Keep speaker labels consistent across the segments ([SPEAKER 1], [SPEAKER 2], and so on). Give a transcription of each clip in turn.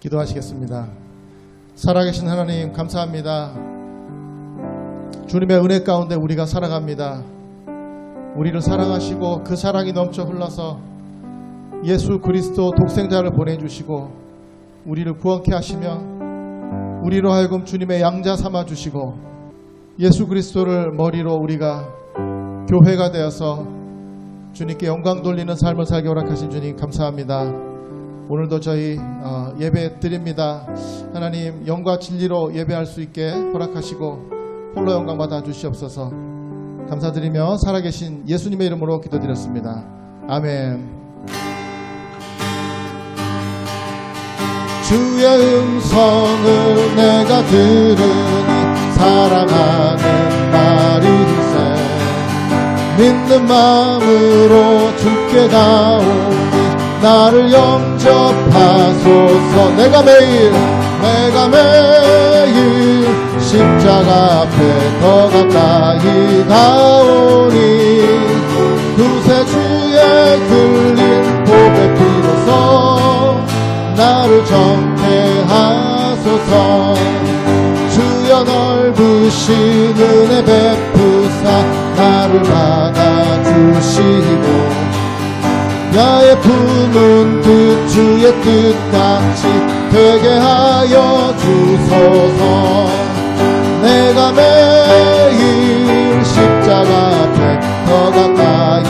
[SPEAKER 1] 기도하시겠습니다. 살아계신 하나님 감사합니다. 주님의 은혜 가운데 우리가 살아갑니다. 우리를 사랑하시고 그 사랑이 넘쳐 흘러서 예수 그리스도 독생자를 보내주시고 우리를 구원케 하시며 우리로 하여금 주님의 양자 삼아주시고 예수 그리스도를 머리로 우리가 교회가 되어서 주님께 영광 돌리는 삶을 살게 허락하신 주님 감사합니다. 오늘도 저희 예배 드립니다. 하나님 영과 진리로 예배할 수 있게 허락하시고 홀로 영광 받아 주시옵소서. 감사드리며 살아계신 예수님의 이름으로 기도드렸습니다. 아멘. 주의 음성을 내가 들으니 사랑하는 말일세. 믿는 마음으로 주께 나오니 나를 영접하소서. 내가 매일 십자가 앞에 더 가까이 가오니 구세주의 흘린 보배 피로써 나를 정케 하소서. 주여 넓으신 은혜 베푸사 나를 받아주시고 나의 품은 뜻 주의 뜻같이 되게 하여 주소서. 내가 매일 십자가 앞에 더 가까이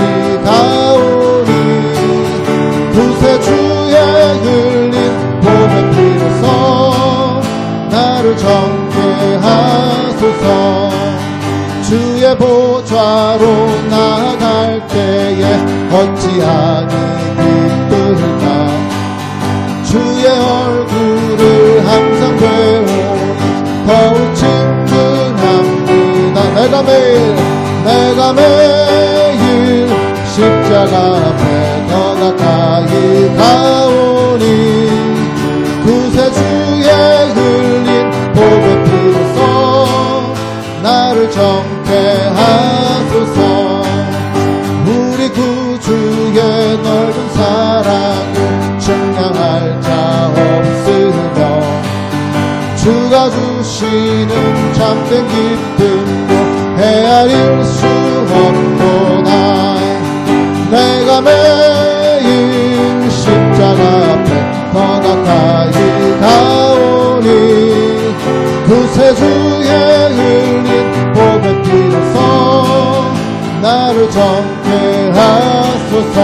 [SPEAKER 1] 가오니 구세주의 흘린 보배 피로써 나를 정케 하소서. 주의 보좌로 나아갈 때에 어찌하니 기쁠까. 주의 얼굴을 항상 배우니 더욱 친근합니다. 내가 매일 십자가 앞에 더 가까이 가오니 구세주의 흘린 보배 피로써 나를 정케 하소서. 우리 구주의 넓은 사랑을 증명할 자 없으며 주가 주시는 참된 기쁨도 헤아릴 수 없도다. 내가 매일 십자가 앞에 더 가까이 가오니 구세주의 흘린 보배 피로써 나를 정케 하소서.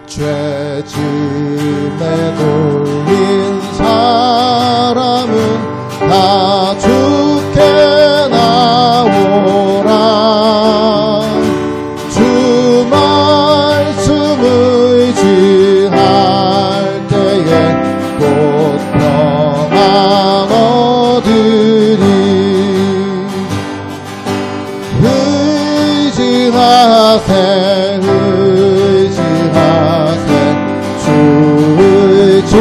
[SPEAKER 1] 죄짐에 눌린 사람은 다 주께 나오라. 주 말씀 의지할 때에 곧 평안 얻으리. 의지하세 주 의지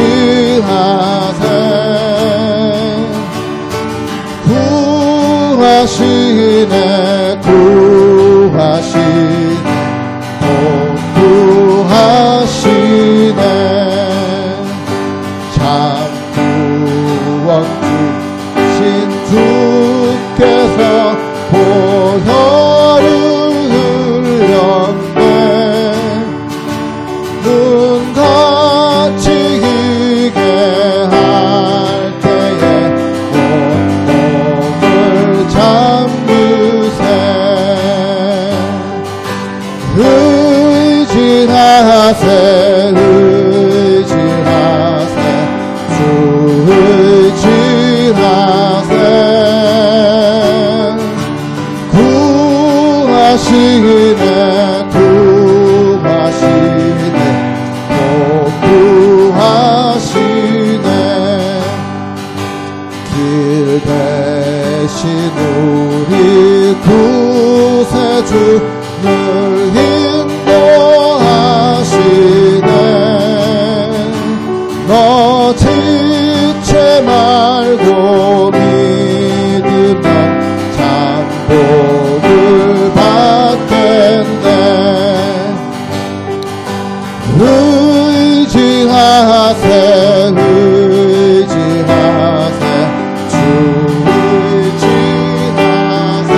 [SPEAKER 1] 의지하세 주 의지하세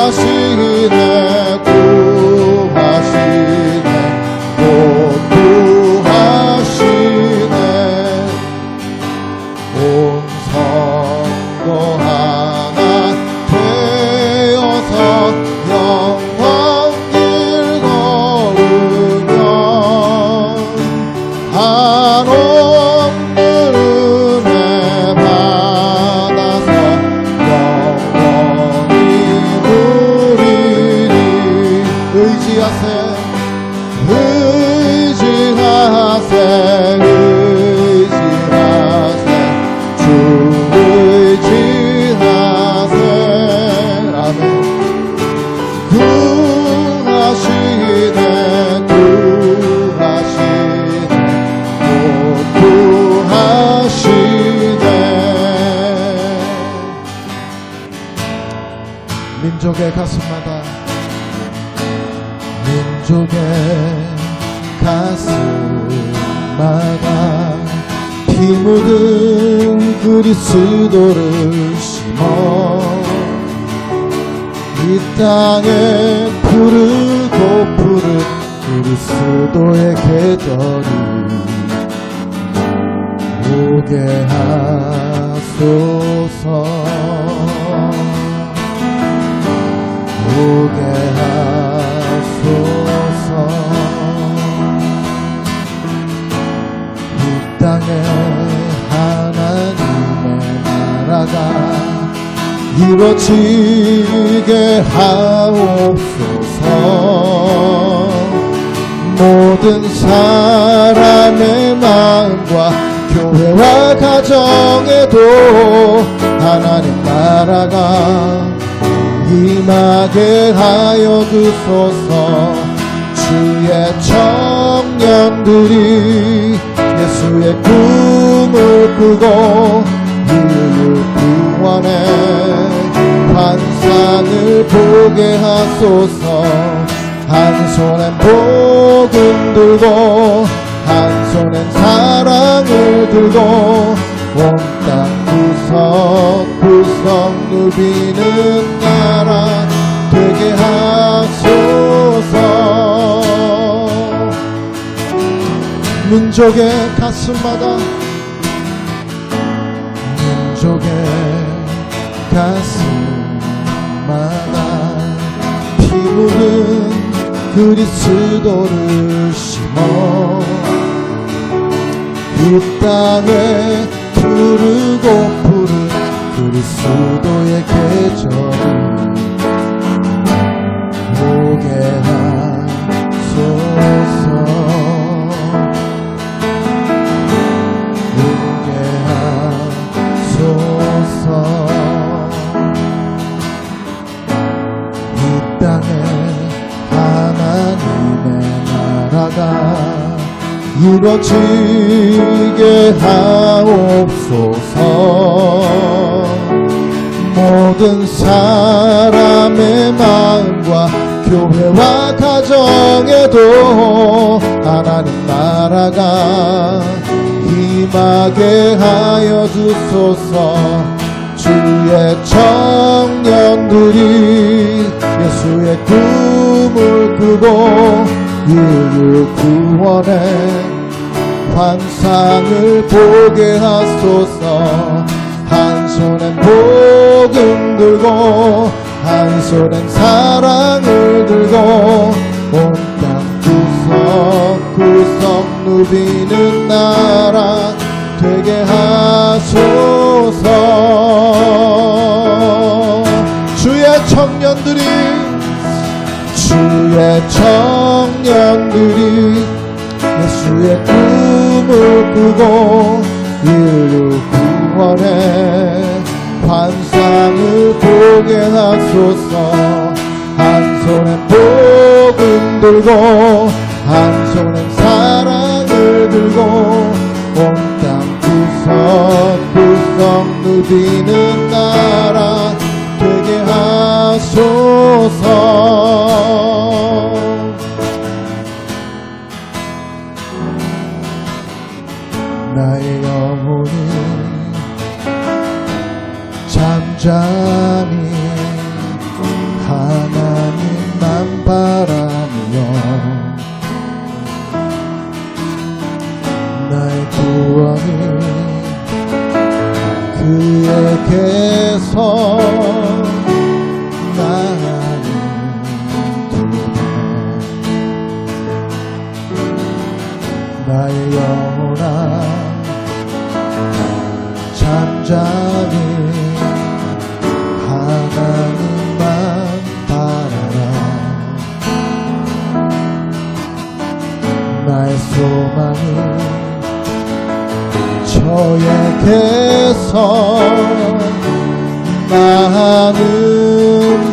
[SPEAKER 1] 구하시네 구하시네 곧 구하시네 온 성도 하나 되어서 영광 길 걸으며 한없는 은혜 받아서 영원히 누리리 의지하세 의지하세 의지하세 주 의지하세 아멘 구하시네 구하시네 곧 구하시네 민족의 가슴마다 민족의 가슴마다 피 묻은 그리스도를 심어 이 땅에 푸르고 푸른 그리스도의 계절이 오게 하소서 오게 하소서 이 땅에 하나님의 나라가 이루어지게 하옵소서 모든 사람의 마음과 교회와 가정에도 하나님 나라가 임하게 하여 주소서 주의 청년들이 예수의 꿈을 꾸고 인류 구원의 환상을 보게 하소서 한 손엔 복음 들고 한 손엔 사랑을 들고 온 땅 구석구석 누비는 나라 되게 하소서 민족의 가슴마다 민족의 가슴마다 피 묻은 그리스도를 심어 이 땅에 푸르고 푸른 그리스도의 계절이 오게 하소서 오게 하소서 이 땅에 하나님의 나라가 이루어지게 하옵소서 모든 사람의 마음과 교회와 가정에도 하나님 나라가 임하게 하여 주소서 주의 청년들이 예수의 꿈을 꾸고 인류 구원의 환상을 보게 하소서 한 손엔 복음 들고 한 손엔 사랑을 들고 온 땅 구석구석 누비는 나라 되게 하소서 주의 청년들이 예수의 꿈을 꾸고 인류 구원의 환상을 보게 하소서 한 손엔 복음 들고 한 손엔 사랑을 들고 온 땅 구석구석 누비는 나라 되게 하소서 나의 영혼이 잠잠히 하나님만 바라며 나의 구원이 그에게서 나는 두다. 나의 영혼아 잠잠히 하나님만 바라라. 나의 소망이 저에게서 나는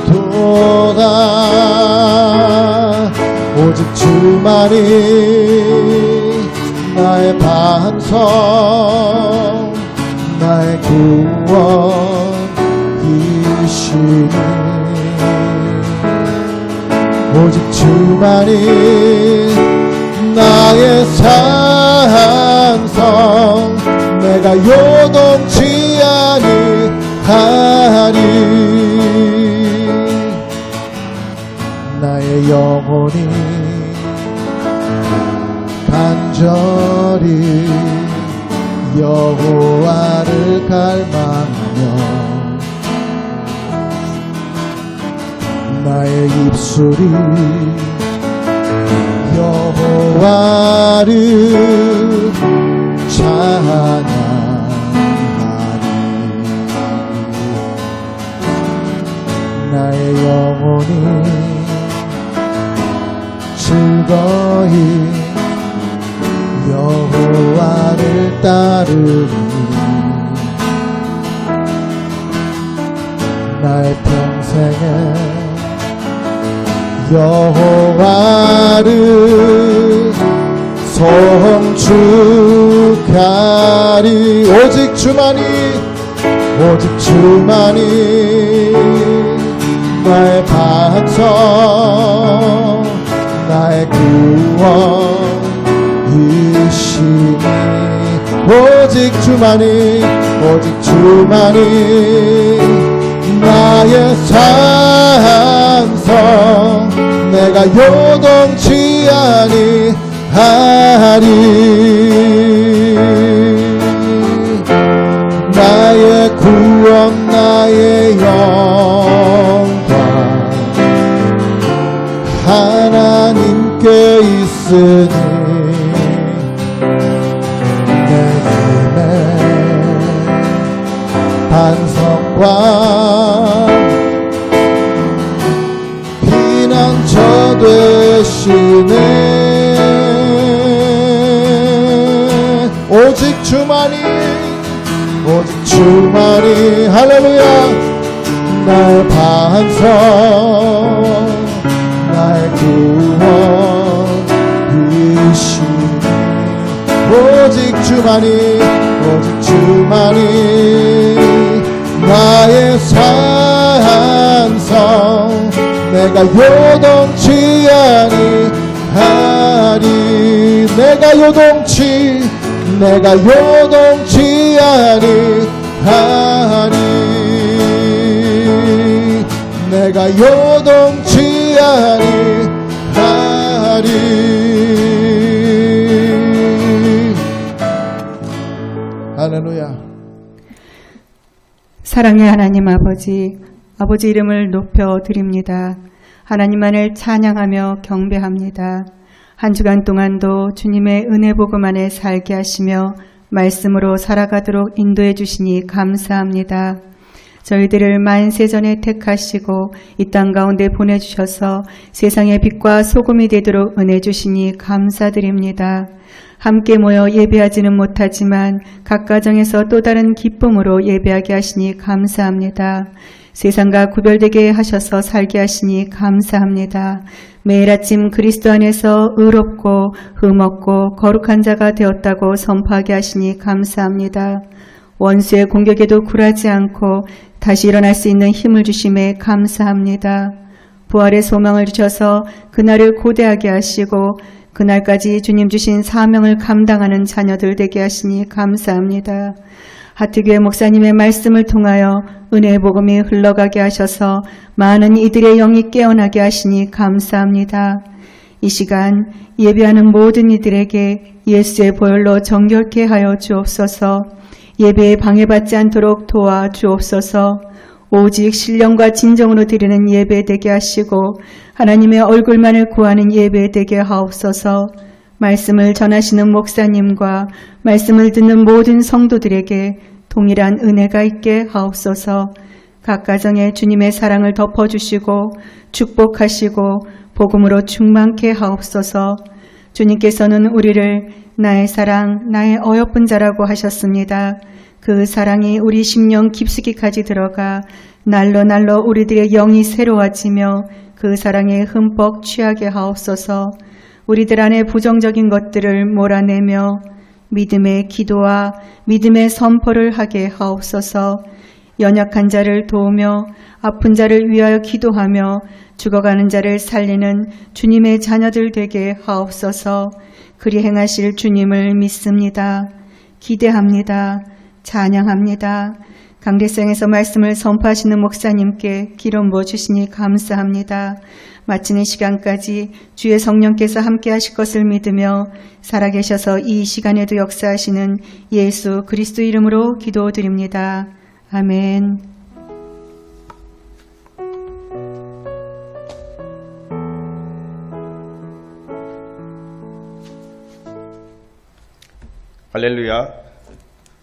[SPEAKER 1] 도다. 오직 주만이 나의 반성 나의 구원이시니 오직 주만이 나의 산성 내가 요동치 아니하리. 나의 영혼이 간절히 여호와를 갈망하며 나의 입술이 여호와를 찬양하리. 나의 영혼이 즐거이 여호와를 따르니 나의 평생에 여호와를 송축하리. 오직 주만이 나의 반성 나의 구원이시니 오직 주만이 나의 산성 내가 요동치 아니하리. 나의 구원 나의 영광 하나님께 있으니 내 힘의 반성과 피난처 되시네. 오직 주만이 할렐루야 나의 반성 나의 구원이시니 오직 주만이 나의 산성 내가 요동치 아니하리. 내가 요동치 아니하리. 내가 요동치 아니하리. 할렐루야.
[SPEAKER 2] 사랑의 하나님 아버지 이름을 높여 드립니다. 하나님만을 찬양하며 경배합니다. 한 주간 동안도 주님의 은혜 복음 안에 살게 하시며 말씀으로 살아가도록 인도해 주시니 감사합니다. 저희들을 만세전에 택하시고 이 땅 가운데 보내주셔서 세상의 빛과 소금이 되도록 은혜 주시니 감사드립니다. 함께 모여 예배하지는 못하지만 각 가정에서 또 다른 기쁨으로 예배하게 하시니 감사합니다. 세상과 구별되게 하셔서 살게 하시니 감사합니다. 매일 아침 그리스도 안에서 의롭고 흠없고 거룩한 자가 되었다고 선포하게 하시니 감사합니다. 원수의 공격에도 굴하지 않고 다시 일어날 수 있는 힘을 주심에 감사합니다. 부활의 소망을 주셔서 그날을 고대하게 하시고 그날까지 주님 주신 사명을 감당하는 자녀들 되게 하시니 감사합니다. 하트교회 목사님의 말씀을 통하여 은혜의 복음이 흘러가게 하셔서 많은 이들의 영이 깨어나게 하시니 감사합니다. 이 시간 예배하는 모든 이들에게 예수의 보혈로 정결케 하여 주옵소서. 예배에 방해받지 않도록 도와 주옵소서. 오직 신령과 진정으로 드리는 예배 되게 하시고 하나님의 얼굴만을 구하는 예배 되게 하옵소서. 말씀을 전하시는 목사님과 말씀을 듣는 모든 성도들에게 동일한 은혜가 있게 하옵소서. 각 가정에 주님의 사랑을 덮어주시고 축복하시고 복음으로 충만케 하옵소서. 주님께서는 우리를 나의 사랑, 나의 어여쁜 자라고 하셨습니다. 그 사랑이 우리 심령 깊숙이까지 들어가 날로 날로 우리들의 영이 새로워지며 그 사랑에 흠뻑 취하게 하옵소서. 우리들 안에 부정적인 것들을 몰아내며 믿음의 기도와 믿음의 선포를 하게 하옵소서. 연약한 자를 도우며 아픈 자를 위하여 기도하며 죽어가는 자를 살리는 주님의 자녀들 되게 하옵소서. 그리 행하실 주님을 믿습니다. 기대합니다. 찬양합니다. 강대성에서 말씀을 선포하시는 목사님께 기름 부어주시니 감사합니다. 마치는 시간까지 주의 성령께서 함께 하실 것을 믿으며 살아계셔서 이 시간에도 역사하시는 예수 그리스도 이름으로 기도드립니다. 아멘.
[SPEAKER 3] 할렐루야.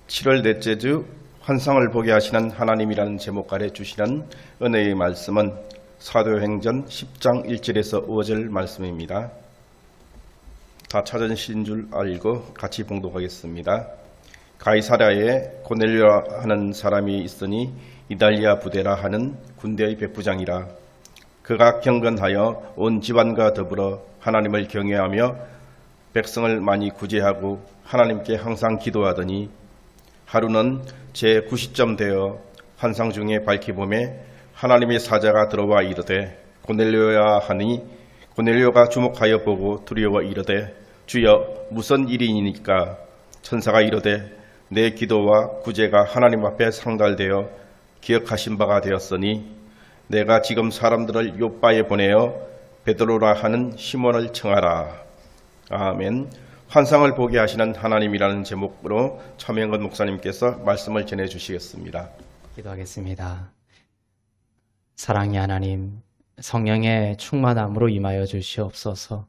[SPEAKER 3] 7월 넷째 주 환상을 보게 하시는 하나님이라는 제목 아래 주시는 은혜의 말씀은 사도행전 10장 1절에서 5절 말씀입니다. 다 찾으신 줄 알고 같이 봉독하겠습니다. 가이사랴에 고넬료라 하는 사람이 있으니 이달리아 부대라 하는 군대의 백부장이라. 그가 경건하여 온 집안과 더불어 하나님을 경외하며 백성을 많이 구제하고 하나님께 항상 기도하더니 하루는 제9시쯤 되어 환상 중에 밝히 보매 하나님의 사자가 들어와 이르되 고넬료야 하니 고넬료가 주목하여 보고 두려워 이르되 주여 무슨 일이니까. 천사가 이르되 내 기도와 구제가 하나님 앞에 상달되어 기억하신 바가 되었으니 내가 지금 사람들을 요바에 보내어 베드로라 하는 시몬을 청하라. 아멘. 환상을 보게 하시는 하나님이라는 제목으로 차명건 목사님께서 말씀을 전해주시겠습니다.
[SPEAKER 4] 기도하겠습니다. 사랑의 하나님, 성령의 충만함으로 임하여 주시옵소서.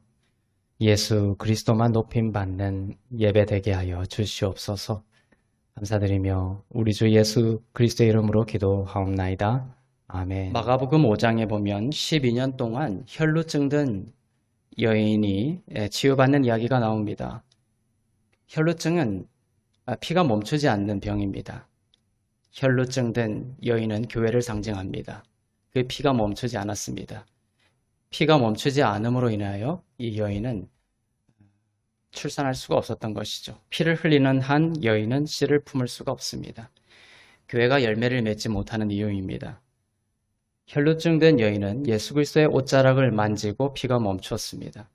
[SPEAKER 4] 예수 그리스도만 높임받는 예배되게 하여 주시옵소서. 감사드리며 우리 주 예수 그리스도의 이름으로 기도하옵나이다. 아멘. 마가복음 5장에 보면 12년 동안 혈루증 든 여인이 치유받는 이야기가 나옵니다. 혈루증은 피가 멈추지 않는 병입니다. 혈루증 든 여인은 교회를 상징합니다. 그 피가 멈추지 않았습니다. 피가 멈추지 않음으로 인하여 이 여인은 출산할 수가 없었던 것이죠. 피를 흘리는 한 여인은 씨를 품을 수가 없습니다. 교회가 열매를 맺지 못하는 이유입니다. 혈루증 된 여인은 예수 그리스도의 옷자락을 만지고 피가 멈추었습니다.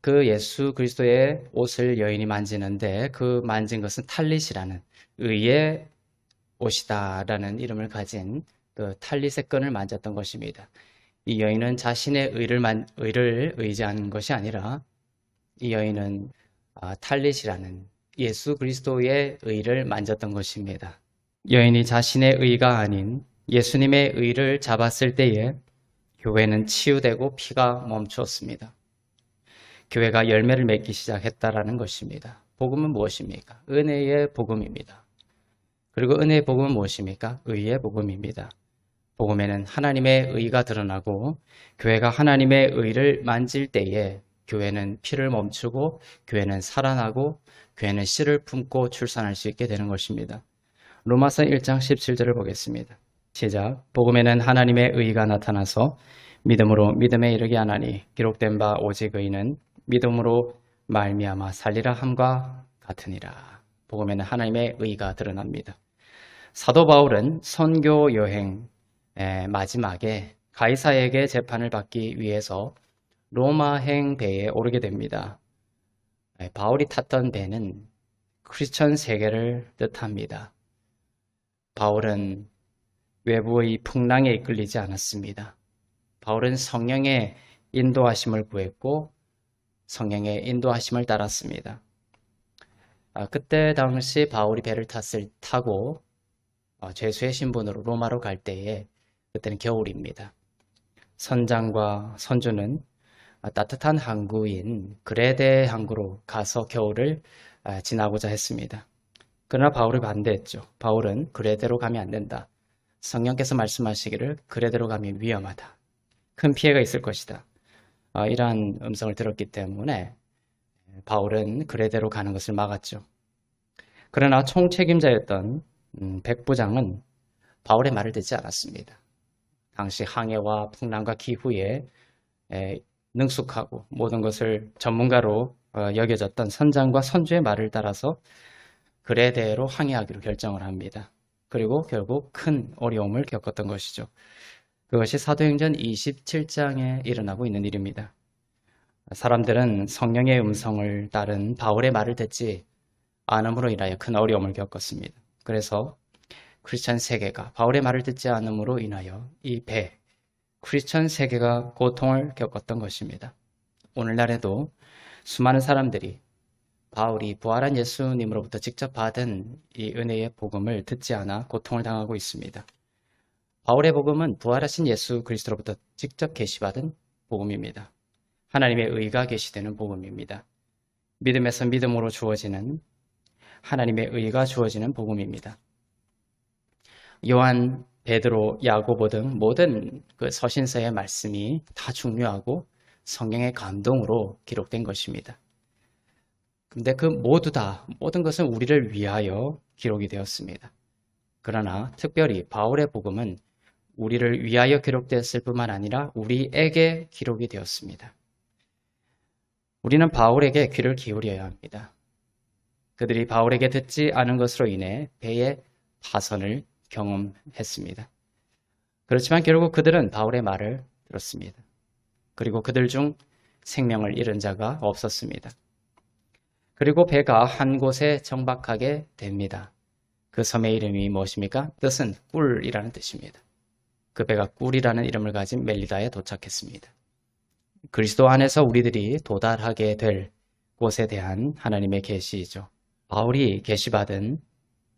[SPEAKER 4] 그 예수 그리스도의 옷을 여인이 만지는데 그 만진 것은 탈릿이라는 의의 옷이다라는 이름을 가진 그 탈릿의 끈을 만졌던 것입니다. 이 여인은 자신의 의를 의지한 것이 아니라 이 여인은 탈릿이라는 예수 그리스도의 의를 만졌던 것입니다. 여인이 자신의 의가 아닌 예수님의 의를 잡았을 때에 교회는 치유되고 피가 멈추었습니다. 교회가 열매를 맺기 시작했다라는 것입니다. 복음은 무엇입니까? 은혜의 복음입니다. 그리고 은혜의 복음은 무엇입니까? 의의 복음입니다. 복음에는 하나님의 의가 드러나고 교회가 하나님의 의를 만질 때에 교회는 피를 멈추고 교회는 살아나고 교회는 씨를 품고 출산할 수 있게 되는 것입니다. 로마서 1장 17절을 보겠습니다. 시작. 복음에는 하나님의 의가 나타나서 믿음으로 믿음에 이르게 하나니 기록된 바 오직 의는 믿음으로 말미암아 살리라 함과 같으니라. 복음에는 하나님의 의가 드러납니다. 사도 바울은 선교 여행 마지막에 가이사에게 재판을 받기 위해서 로마행 배에 오르게 됩니다. 바울이 탔던 배는 크리스천 세계를 뜻합니다. 바울은 외부의 풍랑에 이끌리지 않았습니다. 바울은 성령의 인도하심을 구했고 성령의 인도하심을 따랐습니다. 그때 당시 바울이 배를 타고 죄수의 신분으로 로마로 갈 때에 그때는 겨울입니다. 선장과 선주는 따뜻한 항구인 그레데 항구로 가서 겨울을 지나고자 했습니다. 그러나 바울이 반대했죠. 바울은 그레데로 가면 안 된다. 성령께서 말씀하시기를 그레데로 가면 위험하다. 큰 피해가 있을 것이다. 이러한 음성을 들었기 때문에 바울은 그레데로 가는 것을 막았죠. 그러나 총책임자였던 백부장은 바울의 말을 듣지 않았습니다. 당시 항해와 풍랑과 기후에 능숙하고 모든 것을 전문가로 여겨졌던 선장과 선주의 말을 따라서 그레데로 항해하기로 결정을 합니다. 그리고 결국 큰 어려움을 겪었던 것이죠. 그것이 사도행전 27장에 일어나고 있는 일입니다. 사람들은 성령의 음성을 따른 바울의 말을 듣지 않음으로 인하여 큰 어려움을 겪었습니다. 그래서 크리스천 세계가 바울의 말을 듣지 않음으로 인하여 이 크리스천 세계가 고통을 겪었던 것입니다. 오늘날에도 수많은 사람들이 바울이 부활한 예수님으로부터 직접 받은 이 은혜의 복음을 듣지 않아 고통을 당하고 있습니다. 바울의 복음은 부활하신 예수 그리스도로부터 직접 계시받은 복음입니다. 하나님의 의가 계시되는 복음입니다. 믿음에서 믿음으로 주어지는 하나님의 의가 주어지는 복음입니다. 요한, 베드로, 야고보 등 모든 그 서신서의 말씀이 다 중요하고 성령의 감동으로 기록된 것입니다. 근데 그 모든 것은 우리를 위하여 기록이 되었습니다. 그러나 특별히 바울의 복음은 우리를 위하여 기록되었을 뿐만 아니라 우리에게 기록이 되었습니다. 우리는 바울에게 귀를 기울여야 합니다. 그들이 바울에게 듣지 않은 것으로 인해 배의 파선을 경험했습니다. 그렇지만 결국 그들은 바울의 말을 들었습니다. 그리고 그들 중 생명을 잃은 자가 없었습니다. 그리고 배가 한 곳에 정박하게 됩니다. 그 섬의 이름이 무엇입니까? 뜻은 꿀이라는 뜻입니다. 그 배가 꿀이라는 이름을 가진 멜리다에 도착했습니다. 그리스도 안에서 우리들이 도달하게 될 곳에 대한 하나님의 계시이죠. 바울이 계시받은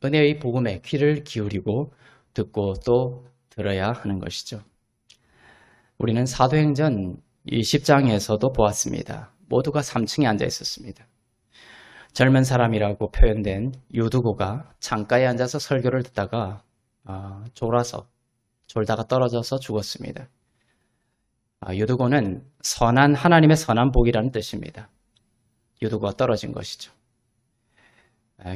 [SPEAKER 4] 은혜의 복음에 귀를 기울이고 듣고 또 들어야 하는 것이죠. 우리는 사도행전 20장에서도 보았습니다. 모두가 3층에 앉아 있었습니다. 젊은 사람이라고 표현된 유두고가 창가에 앉아서 설교를 듣다가 졸다가 떨어져서 죽었습니다. 유두고는 하나님의 선한 복이라는 뜻입니다. 유두고가 떨어진 것이죠.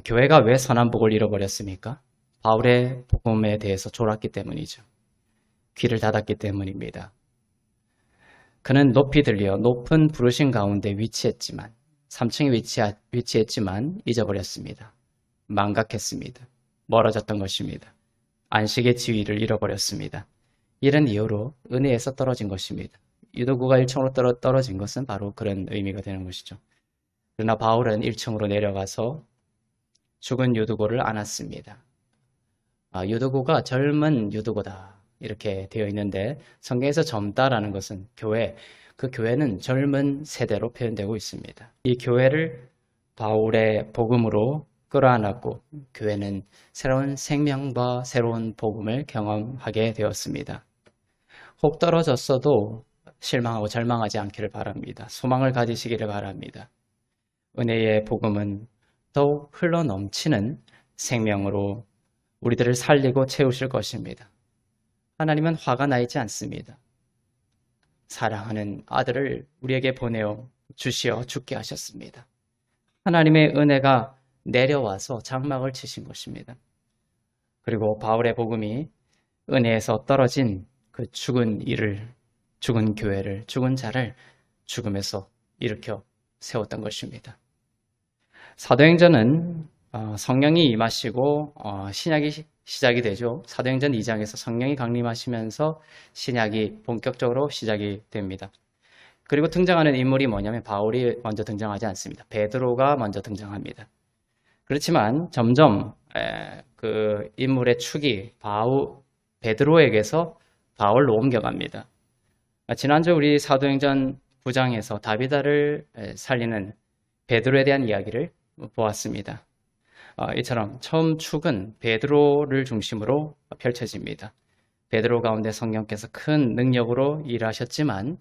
[SPEAKER 4] 교회가 왜 선한 복을 잃어버렸습니까? 바울의 복음에 대해서 졸았기 때문이죠. 귀를 닫았기 때문입니다. 그는 높이 들려 높은 부르심 가운데 위치했지만 3층에 위치했지만 잊어버렸습니다. 망각했습니다. 멀어졌던 것입니다. 안식의 지위를 잃어버렸습니다. 이런 이유로 은혜에서 떨어진 것입니다. 유도구가 1층으로 떨어진 것은 바로 그런 의미가 되는 것이죠. 그러나 바울은 1층으로 내려가서 죽은 유두고를 안았습니다. 유두고가 젊은 유두고다 이렇게 되어 있는데 성경에서 젊다라는 것은 그 교회는 젊은 세대로 표현되고 있습니다. 이 교회를 바울의 복음으로 끌어안았고 교회는 새로운 생명과 새로운 복음을 경험하게 되었습니다. 혹 떨어졌어도 실망하고 절망하지 않기를 바랍니다. 소망을 가지시기를 바랍니다. 은혜의 복음은 더욱 흘러넘치는 생명으로 우리들을 살리고 채우실 것입니다. 하나님은 화가 나 있지 않습니다. 사랑하는 아들을 우리에게 보내어 주시어 죽게 하셨습니다. 하나님의 은혜가 내려와서 장막을 치신 것입니다. 그리고 바울의 복음이 은혜에서 떨어진 그 죽은 교회를, 죽은 자를 죽음에서 일으켜 세웠던 것입니다. 사도행전은 성령이 임하시고 신약이 시작이 되죠. 사도행전 2장에서 성령이 강림하시면서 신약이 본격적으로 시작이 됩니다. 그리고 등장하는 인물이 뭐냐면 바울이 먼저 등장하지 않습니다. 베드로가 먼저 등장합니다. 그렇지만 점점 그 인물의 축이 베드로에게서 바울로 옮겨갑니다. 지난주 우리 사도행전 9장에서 다비다를 살리는 베드로에 대한 이야기를 보았습니다. 이처럼 처음 축은 베드로를 중심으로 펼쳐집니다. 베드로 가운데 성령께서 큰 능력으로 일하셨지만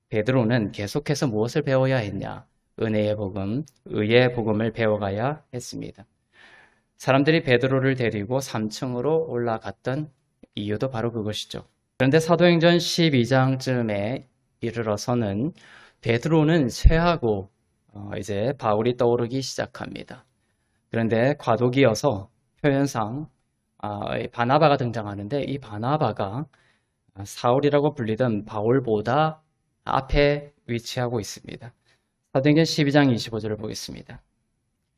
[SPEAKER 4] 베드로는 계속해서 무엇을 배워야 했냐? 은혜의 복음, 의의 복음을 배워가야 했습니다. 사람들이 베드로를 데리고 3층으로 올라갔던 이유도 바로 그것이죠. 그런데 사도행전 12장쯤에 이르러서는 베드로는 쇠하고 이제 바울이 떠오르기 시작합니다. 그런데 과도기여서 표현상 바나바가 등장하는데 이 바나바가 사울이라고 불리던 바울보다 앞에 위치하고 있습니다. 사도행전 12장 25절을 보겠습니다.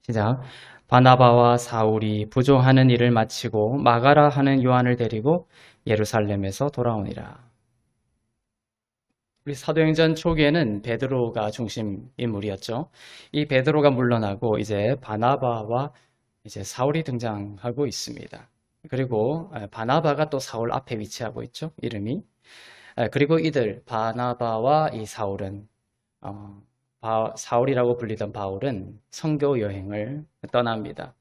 [SPEAKER 4] 시작. 바나바와 사울이 부조하는 일을 마치고 마가라 하는 요한을 데리고 예루살렘에서 돌아오니라. 우리 사도행전 초기에는 베드로가 중심 인물이었죠. 이 베드로가 물러나고 이제 바나바와 이제 사울이 등장하고 있습니다. 그리고 바나바가 또 사울 앞에 위치하고 있죠. 이름이. 그리고 이들 바나바와 이 사울은 사울이라고 불리던 바울은 선교 여행을 떠납니다.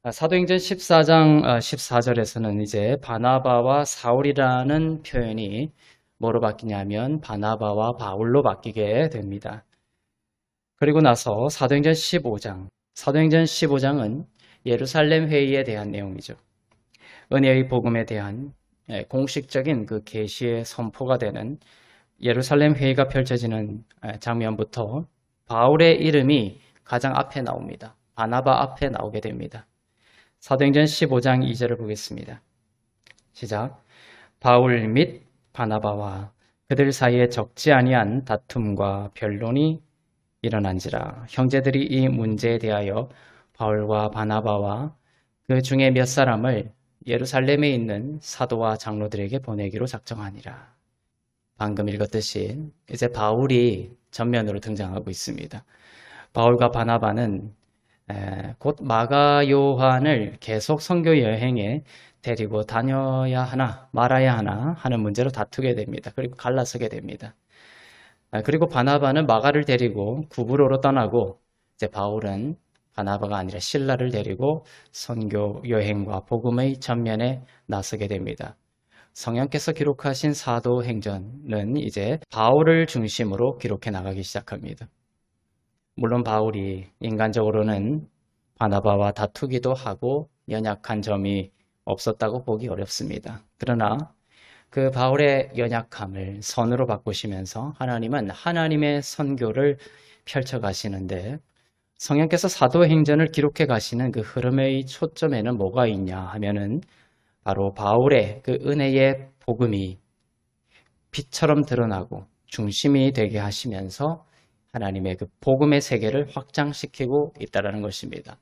[SPEAKER 4] 사도행전 14장 14절에서는 이제 바나바와 사울이라는 표현이 뭐로 바뀌냐면 바나바와 바울로 바뀌게 됩니다. 그리고 나서 사도행전 15장은 예루살렘 회의에 대한 내용이죠. 은혜의 복음에 대한 공식적인 그 계시의 선포가 되는 예루살렘 회의가 펼쳐지는 장면부터 바울의 이름이 가장 앞에 나옵니다. 바나바 앞에 나오게 됩니다. 사도행전 15장 2절을 보겠습니다. 시작. 바울 및 바나바와 그들 사이에 적지 아니한 다툼과 변론이 일어난지라. 형제들이 이 문제에 대하여 바울과 바나바와 그 중에 몇 사람을 예루살렘에 있는 사도와 장로들에게 보내기로 작정하니라. 방금 읽었듯이 이제 바울이 전면으로 등장하고 있습니다. 바울과 바나바는 곧 마가 요한을 계속 선교 여행에 데리고 다녀야 하나 말아야 하나 하는 문제로 다투게 됩니다. 그리고 갈라서게 됩니다. 그리고 바나바는 마가를 데리고 구브로로 떠나고 이제 바울은 바나바가 아니라 실라를 데리고 선교 여행과 복음의 전면에 나서게 됩니다. 성령께서 기록하신 사도행전은 이제 바울을 중심으로 기록해 나가기 시작합니다. 물론 바울이 인간적으로는 바나바와 다투기도 하고 연약한 점이 없었다고 보기 어렵습니다. 그러나 그 바울의 연약함을 선으로 바꾸시면서 하나님은 하나님의 선교를 펼쳐가시는데 성령께서 사도행전을 기록해 가시는 그 흐름의 초점에는 뭐가 있냐 하면은 바로 바울의 그 은혜의 복음이 빛처럼 드러나고 중심이 되게 하시면서 하나님의 그 복음의 세계를 확장시키고 있다는 것입니다.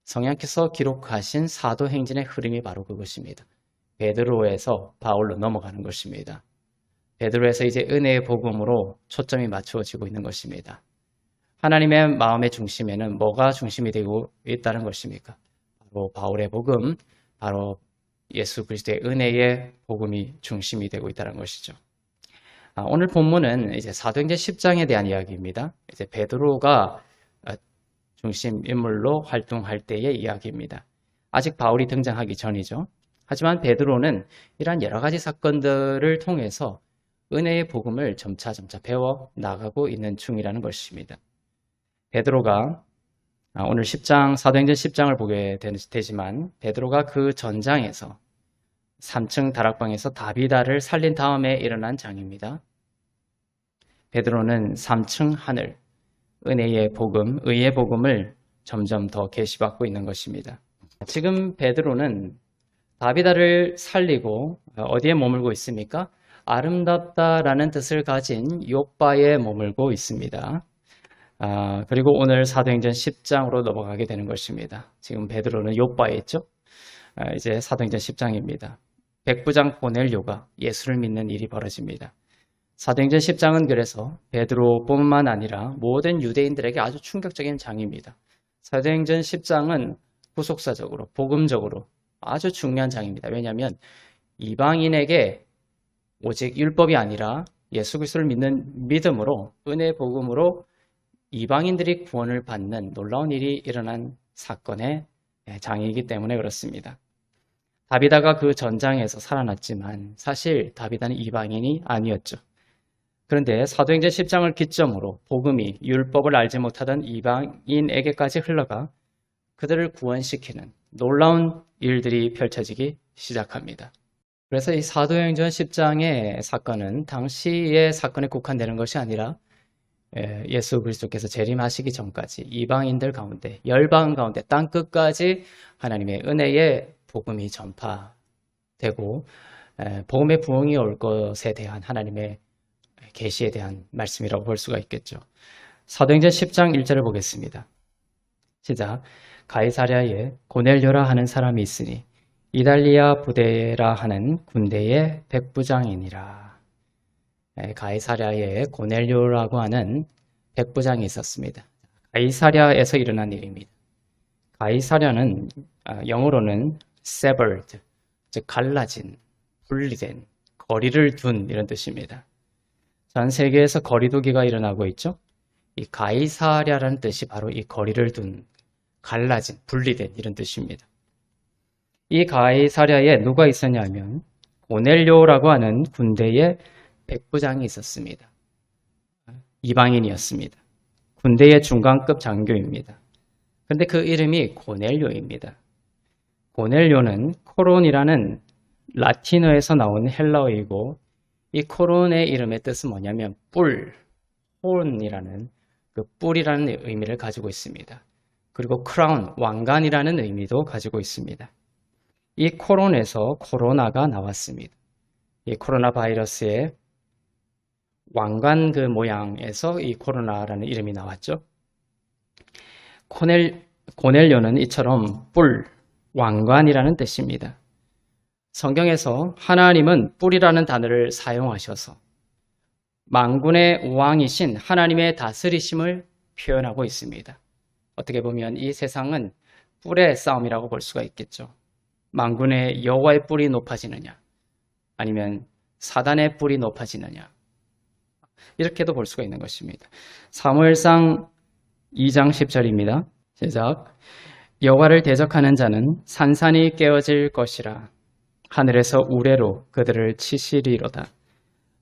[SPEAKER 4] 성령께서 기록하신 사도행전의 흐름이 바로 그것입니다. 베드로에서 바울로 넘어가는 것입니다. 베드로에서 이제 은혜의 복음으로 초점이 맞추어지고 있는 것입니다. 하나님의 마음의 중심에는 뭐가 중심이 되고 있다는 것입니까? 바로 바울의 복음, 바로 예수 그리스도의 은혜의 복음이 중심이 되고 있다는 것이죠. 오늘 본문은 이제 사도행전 10장에 대한 이야기입니다. 이제 베드로가 중심 인물로 활동할 때의 이야기입니다. 아직 바울이 등장하기 전이죠. 하지만 베드로는 이러한 여러 가지 사건들을 통해서 은혜의 복음을 점차 배워 나가고 있는 중이라는 것입니다. 베드로가 오늘 10장, 사도행전 10장을 보게 되지만 베드로가 그 전장에서 3층 다락방에서 다비다를 살린 다음에 일어난 장입니다. 베드로는 3층 하늘, 은혜의 복음, 의의 복음을 점점 더 계시받고 있는 것입니다. 지금 베드로는 다비다를 살리고 어디에 머물고 있습니까? 아름답다라는 뜻을 가진 욥바에 머물고 있습니다. 그리고 오늘 사도행전 10장으로 넘어가게 되는 것입니다. 지금 베드로는 욥바에 있죠? 이제 사도행전 10장입니다. 백부장 고넬료가 예수를 믿는 일이 벌어집니다. 사도행전 10장은 그래서 베드로뿐만 아니라 모든 유대인들에게 아주 충격적인 장입니다. 사도행전 10장은 후속사적으로, 복음적으로 아주 중요한 장입니다. 왜냐하면 이방인에게 오직 율법이 아니라 예수 그리스도를 믿는 믿음으로, 은혜의 복음으로 이방인들이 구원을 받는 놀라운 일이 일어난 사건의 장이기 때문에 그렇습니다. 다비다가 그 전장에서 살아났지만 사실 다비다는 이방인이 아니었죠. 그런데 사도행전 10장을 기점으로 복음이 율법을 알지 못하던 이방인에게까지 흘러가 그들을 구원시키는 놀라운 일들이 펼쳐지기 시작합니다. 그래서 이 사도행전 10장의 사건은 당시의 사건에 국한되는 것이 아니라 예수 그리스도께서 재림하시기 전까지 이방인들 가운데, 열방 가운데 땅 끝까지 하나님의 은혜의 복음이 전파되고 복음의 부흥이 올 것에 대한 하나님의 계시에 대한 말씀이라고 볼 수가 있겠죠. 사도행전 10장 1절을 보겠습니다. 시작. 가이사랴에 고넬료라 하는 사람이 있으니 이달리아 부대라 하는 군대의 백부장이니라. 가이사랴에 고넬료라고 하는 백부장이 있었습니다. 가이사랴에서 일어난 일입니다. 가이사랴는 영어로는 severed, 즉 갈라진, 분리된, 거리를 둔 이런 뜻입니다. 전 세계에서 거리두기가 일어나고 있죠. 이 가이사랴라는 뜻이 바로 이 거리를 둔, 갈라진, 분리된 이런 뜻입니다. 이 가이사랴에 누가 있었냐면 고넬료라고 하는 군대의 백부장이 있었습니다. 이방인이었습니다. 군대의 중간급 장교입니다. 그런데 그 이름이 고넬료입니다. 고넬료는 코론이라는 라틴어에서 나온 헬라어이고 이 코론의 이름의 뜻은 뭐냐면 뿔, 혼이라는 그 뿔이라는 의미를 가지고 있습니다. 그리고 크라운, 왕관이라는 의미도 가지고 있습니다. 이 코론에서 코로나가 나왔습니다. 이 코로나 바이러스의 왕관 그 모양에서 이 코로나라는 이름이 나왔죠. 고넬료는 이처럼 뿔, 왕관이라는 뜻입니다. 성경에서 하나님은 뿔이라는 단어를 사용하셔서 만군의 왕이신 하나님의 다스리심을 표현하고 있습니다. 어떻게 보면 이 세상은 뿔의 싸움이라고 볼 수가 있겠죠. 만군의 여호와의 뿔이 높아지느냐 아니면 사단의 뿔이 높아지느냐 이렇게도 볼 수가 있는 것입니다. 사무엘상 2장 10절입니다. 시작. 여호와를 대적하는 자는 산산이 깨어질 것이라. 하늘에서 우레로 그들을 치시리로다.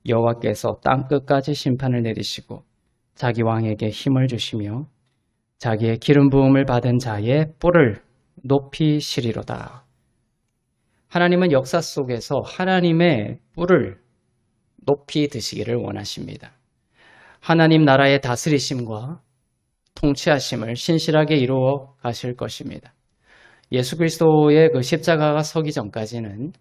[SPEAKER 4] 여호와께서 땅끝까지 심판을 내리시고 자기 왕에게 힘을 주시며 자기의 기름 부음을 받은 자의 뿔을 높이시리로다. 하나님은 역사 속에서 하나님의 뿔을 높이 드시기를 원하십니다. 하나님 나라의 다스리심과 통치하심을 신실하게 이루어 가실 것입니다. 예수 그리스도의 그 십자가가 서기 전까지는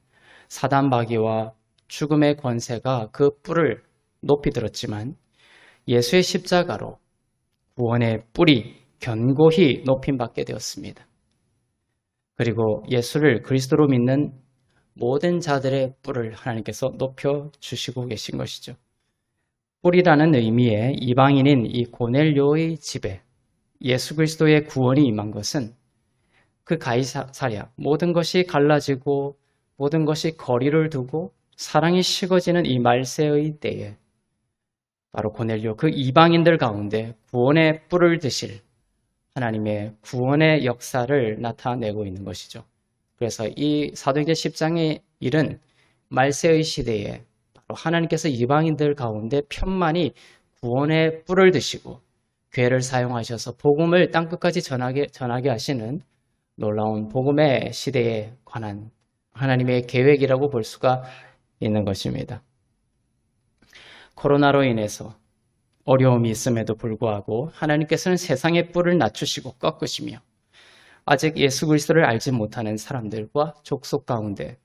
[SPEAKER 4] 사단 마귀와 죽음의 권세가 그 뿔을 높이 들었지만 예수의 십자가로 구원의 뿔이 견고히 높임받게 되었습니다. 그리고 예수를 그리스도로 믿는 모든 자들의 뿔을 하나님께서 높여주시고 계신 것이죠. 뿔이라는 의미의 이방인인 이 고넬료의 집에 예수 그리스도의 구원이 임한 것은 그 가이사랴, 모든 것이 갈라지고 모든 것이 거리를 두고 사랑이 식어지는 이 말세의 때에 바로 고넬료 그 이방인들 가운데 구원의 뿔을 드실 하나님의 구원의 역사를 나타내고 있는 것이죠. 그래서 이 사도행전 10장의 일은 말세의 시대에 바로 하나님께서 이방인들 가운데 편만이 구원의 뿔을 드시고 괴를 사용하셔서 복음을 땅끝까지 전하게 하시는 놀라운 복음의 시대에 관한 하나님의 계획이라고 볼 수가 있는 것입니다. 코로나로 인해서 어려움이 있음에도 불구하고 하나님께서는 세상의 뿔을 낮추시고 꺾으시며 아직 예수 그리스도를 알지 못하는 사람들과 족속 가운데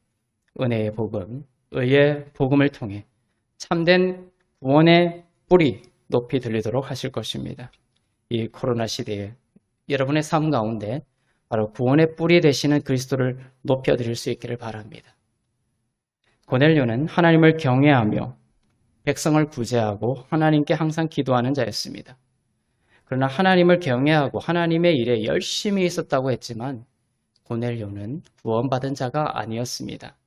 [SPEAKER 4] 은혜의 복음, 의의 복음을 통해 참된 구원의 뿔이 높이 들리도록 하실 것입니다. 이 코로나 시대에 여러분의 삶 가운데 바로 구원의 뿔이 되시는 그리스도를 높여드릴 수 있기를 바랍니다. 고넬료는 하나님을 경외하며 백성을 구제하고 하나님께 항상 기도하는 자였습니다. 그러나 하나님을 경외하고 하나님의 일에 열심히 있었다고 했지만 고넬료는 구원받은 자가 아니었습니다.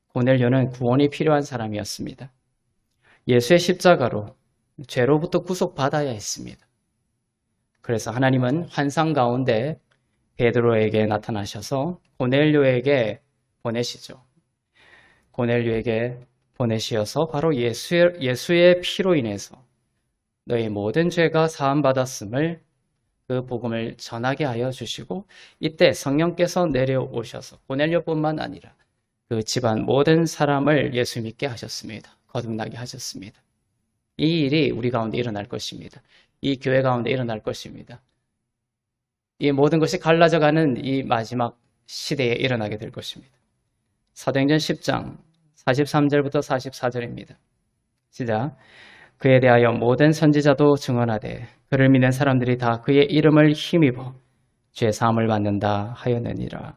[SPEAKER 4] 고넬료는 구원이 필요한 사람이었습니다. 예수의 십자가로 죄로부터 구속받아야 했습니다. 그래서 하나님은 환상 가운데 베드로에게 나타나셔서 고넬료에게 보내시죠. 고넬료에게 보내시어서 바로 예수의 피로 인해서 너희 모든 죄가 사함받았음을 그 복음을 전하게 하여 주시고 이때 성령께서 내려오셔서 고넬료뿐만 아니라 그 집안 모든 사람을 예수 믿게 하셨습니다. 거듭나게 하셨습니다. 이 일이 우리 가운데 일어날 것입니다. 이 교회 가운데 일어날 것입니다. 이 모든 것이 갈라져가는 이 마지막 시대에 일어나게 될 것입니다. 사도행전 10장 43절부터 44절입니다. 시작. 그에 대하여 모든 선지자도 증언하되 그를 믿는 사람들이 다 그의 이름을 힘입어 죄 사함을 받는다 하였느니라.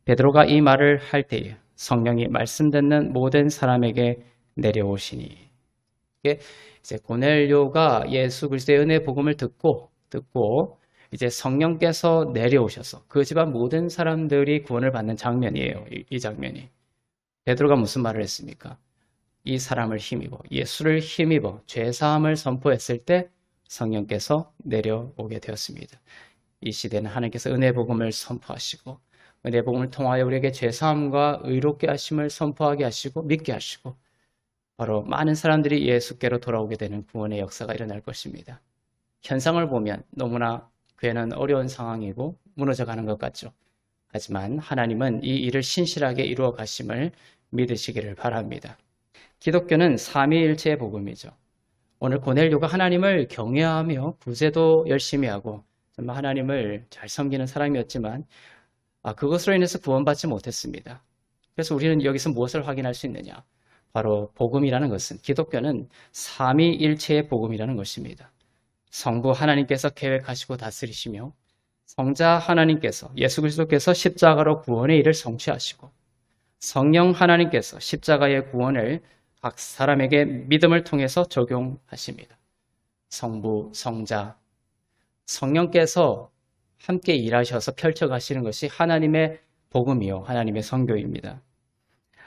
[SPEAKER 4] 베드로가 이 말을 할 때에 성령이 말씀 듣는 모든 사람에게 내려오시니. 이게 이제 고넬료가 예수 그리스도의 은혜 복음을 듣고 이제 성령께서 내려오셔서 그 집안 모든 사람들이 구원을 받는 장면이에요. 이 장면이. 베드로가 무슨 말을 했습니까? 이 사람을 힘입어, 예수를 힘입어 죄사함을 선포했을 때 성령께서 내려오게 되었습니다. 이 시대는 하나님께서 은혜 복음을 선포하시고 은혜 복음을 통하여 우리에게 죄사함과 의롭게 하심을 선포하게 하시고 믿게 하시고 바로 많은 사람들이 예수께로 돌아오게 되는 구원의 역사가 일어날 것입니다. 현상을 보면 너무나 교회는 어려운 상황이고 무너져가는 것 같죠. 하지만 하나님은 이 일을 신실하게 이루어 가심을 믿으시기를 바랍니다. 기독교는 삼위일체의 복음이죠. 오늘 고넬료가 하나님을 경외하며 구제도 열심히 하고 정말 하나님을 잘 섬기는 사람이었지만 그것으로 인해서 구원받지 못했습니다. 그래서 우리는 여기서 무엇을 확인할 수 있느냐? 바로 복음이라는 것은 기독교는 삼위일체의 복음이라는 것입니다. 성부 하나님께서 계획하시고 다스리시며 성자 하나님께서 예수 그리스도께서 십자가로 구원의 일을 성취하시고 성령 하나님께서 십자가의 구원을 각 사람에게 믿음을 통해서 적용하십니다. 성부, 성자, 성령께서 함께 일하셔서 펼쳐가시는 것이 하나님의 복음이요 하나님의 선교입니다.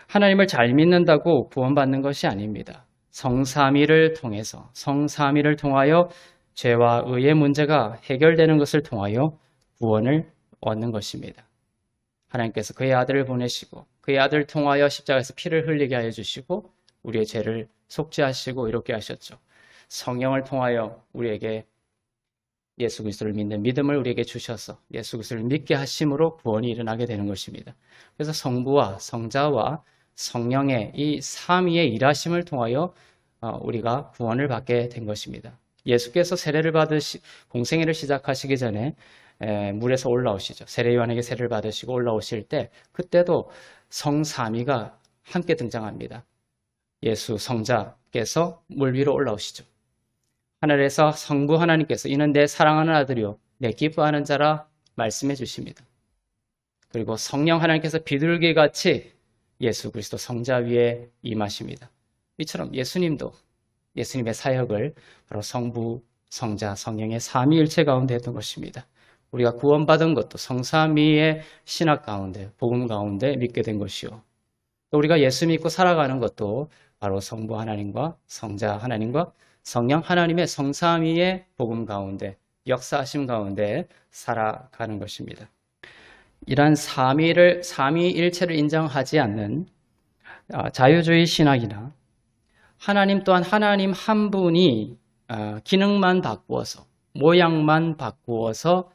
[SPEAKER 4] 하나님을 잘 믿는다고 구원받는 것이 아닙니다. 성삼위를 통하여 죄와 의의 문제가 해결되는 것을 통하여 구원을 얻는 것입니다. 하나님께서 그의 아들을 보내시고 그의 아들을 통하여 십자가에서 피를 흘리게 하여 주시고 우리의 죄를 속죄하시고 이롭게 하셨죠. 성령을 통하여 우리에게 예수 그리스도를 믿는 믿음을 우리에게 주셔서 예수 그리스도를 믿게 하심으로 구원이 일어나게 되는 것입니다. 그래서 성부와 성자와 성령의 이 삼위의 일하심을 통하여 우리가 구원을 받게 된 것입니다. 예수께서 세례를 공생애를 시작하시기 전에 물에서 올라오시죠. 세례 요한에게 세례를 받으시고 올라오실 때 그때도 성삼위가 함께 등장합니다. 예수 성자께서 물 위로 올라오시죠. 하늘에서 성부 하나님께서 이는 내 사랑하는 아들이요 내 기뻐하는 자라 말씀해 주십니다. 그리고 성령 하나님께서 비둘기같이 예수 그리스도 성자 위에 임하십니다. 이처럼 예수님도 예수님의 사역을 바로 성부, 성자, 성령의 삼위일체 가운데 했던 것입니다. 우리가 구원받은 것도 성삼위의 신학 가운데, 복음 가운데 믿게 된 것이요. 또 우리가 예수 믿고 살아가는 것도 바로 성부 하나님과 성자 하나님과 성령 하나님의 성삼위의 복음 가운데, 역사하심 가운데 살아가는 것입니다. 이러한 삼위일체를 인정하지 않는 자유주의 신학이나 하나님 또한 하나님 한 분이 기능만 바꾸어서 모양만 바꾸어서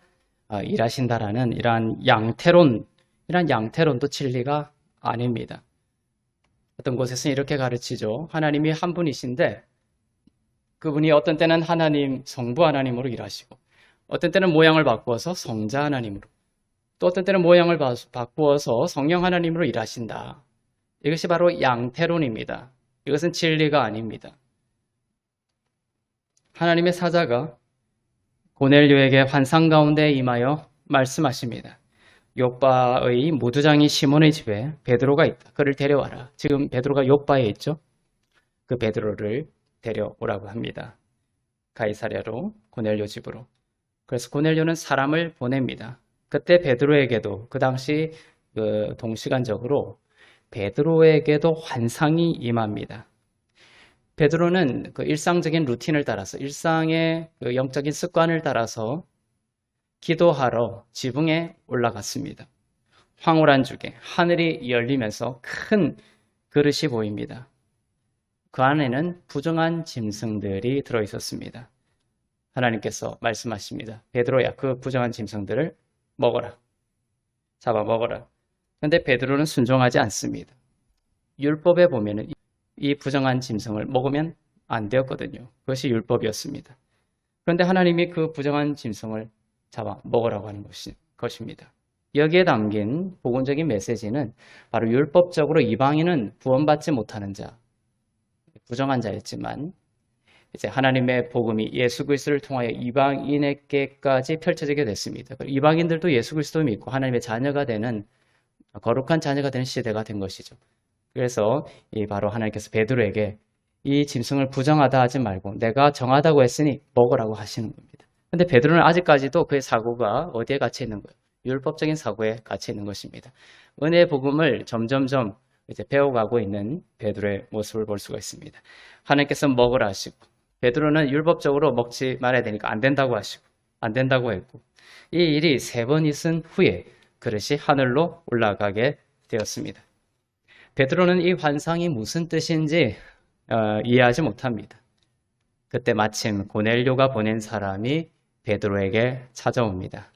[SPEAKER 4] 일하신다라는 이러한 양태론도 진리가 아닙니다. 어떤 곳에서는 이렇게 가르치죠. 하나님이 한 분이신데 그분이 어떤 때는 하나님, 성부 하나님으로 일하시고 어떤 때는 모양을 바꾸어서 성자 하나님으로 또 어떤 때는 모양을 바꾸어서 성령 하나님으로 일하신다. 이것이 바로 양태론입니다. 이것은 진리가 아닙니다. 하나님의 사자가 고넬료에게 환상 가운데 임하여 말씀하십니다. 욥바의 무두장이 시몬의 집에 베드로가 있다. 그를 데려와라. 지금 베드로가 욥바에 있죠. 그 베드로를 데려오라고 합니다. 가이사랴로 고넬료 집으로. 그래서 고넬료는 사람을 보냅니다. 그때 베드로에게도 그 당시 동시간적으로 베드로에게도 환상이 임합니다. 베드로는 그 일상적인 루틴을 따라서 일상의 그 영적인 습관을 따라서 기도하러 지붕에 올라갔습니다. 황홀한 주에 하늘이 열리면서 큰 그릇이 보입니다. 그 안에는 부정한 짐승들이 들어있었습니다. 하나님께서 말씀하십니다. 베드로야, 그 부정한 짐승들을 먹어라. 잡아 먹어라. 그런데 베드로는 순종하지 않습니다. 율법에 보면은 이 부정한 짐승을 먹으면 안 되었거든요. 그것이 율법이었습니다. 그런데 하나님이 그 부정한 짐승을 잡아 먹으라고 하는 것입니다. 여기에 담긴 복음적인 메시지는 바로 율법적으로 이방인은 구원받지 못하는 자, 부정한 자였지만 이제 하나님의 복음이 예수 그리스도를 통하여 이방인에게까지 펼쳐지게 됐습니다. 이방인들도 예수 그리스도 믿고 하나님의 자녀가 되는 거룩한 자녀가 되는 시대가 된 것이죠. 그래서 바로 하나님께서 베드로에게 이 짐승을 부정하다 하지 말고 내가 정하다고 했으니 먹으라고 하시는 겁니다. 그런데 베드로는 아직까지도 그의 사고가 어디에 갇혀 있는 거예요? 율법적인 사고에 갇혀 있는 것입니다. 은혜의 복음을 점점점 이제 배워가고 있는 베드로의 모습을 볼 수가 있습니다. 하나님께서 먹으라 하시고 베드로는 율법적으로 먹지 말아야 되니까 안 된다고 하시고 안 된다고 했고 이 일이 3번 있은 후에 그릇이 하늘로 올라가게 되었습니다. 베드로는 이 환상이 무슨 뜻인지 이해하지 못합니다. 그때 마침 고넬료가 보낸 사람이 베드로에게 찾아옵니다.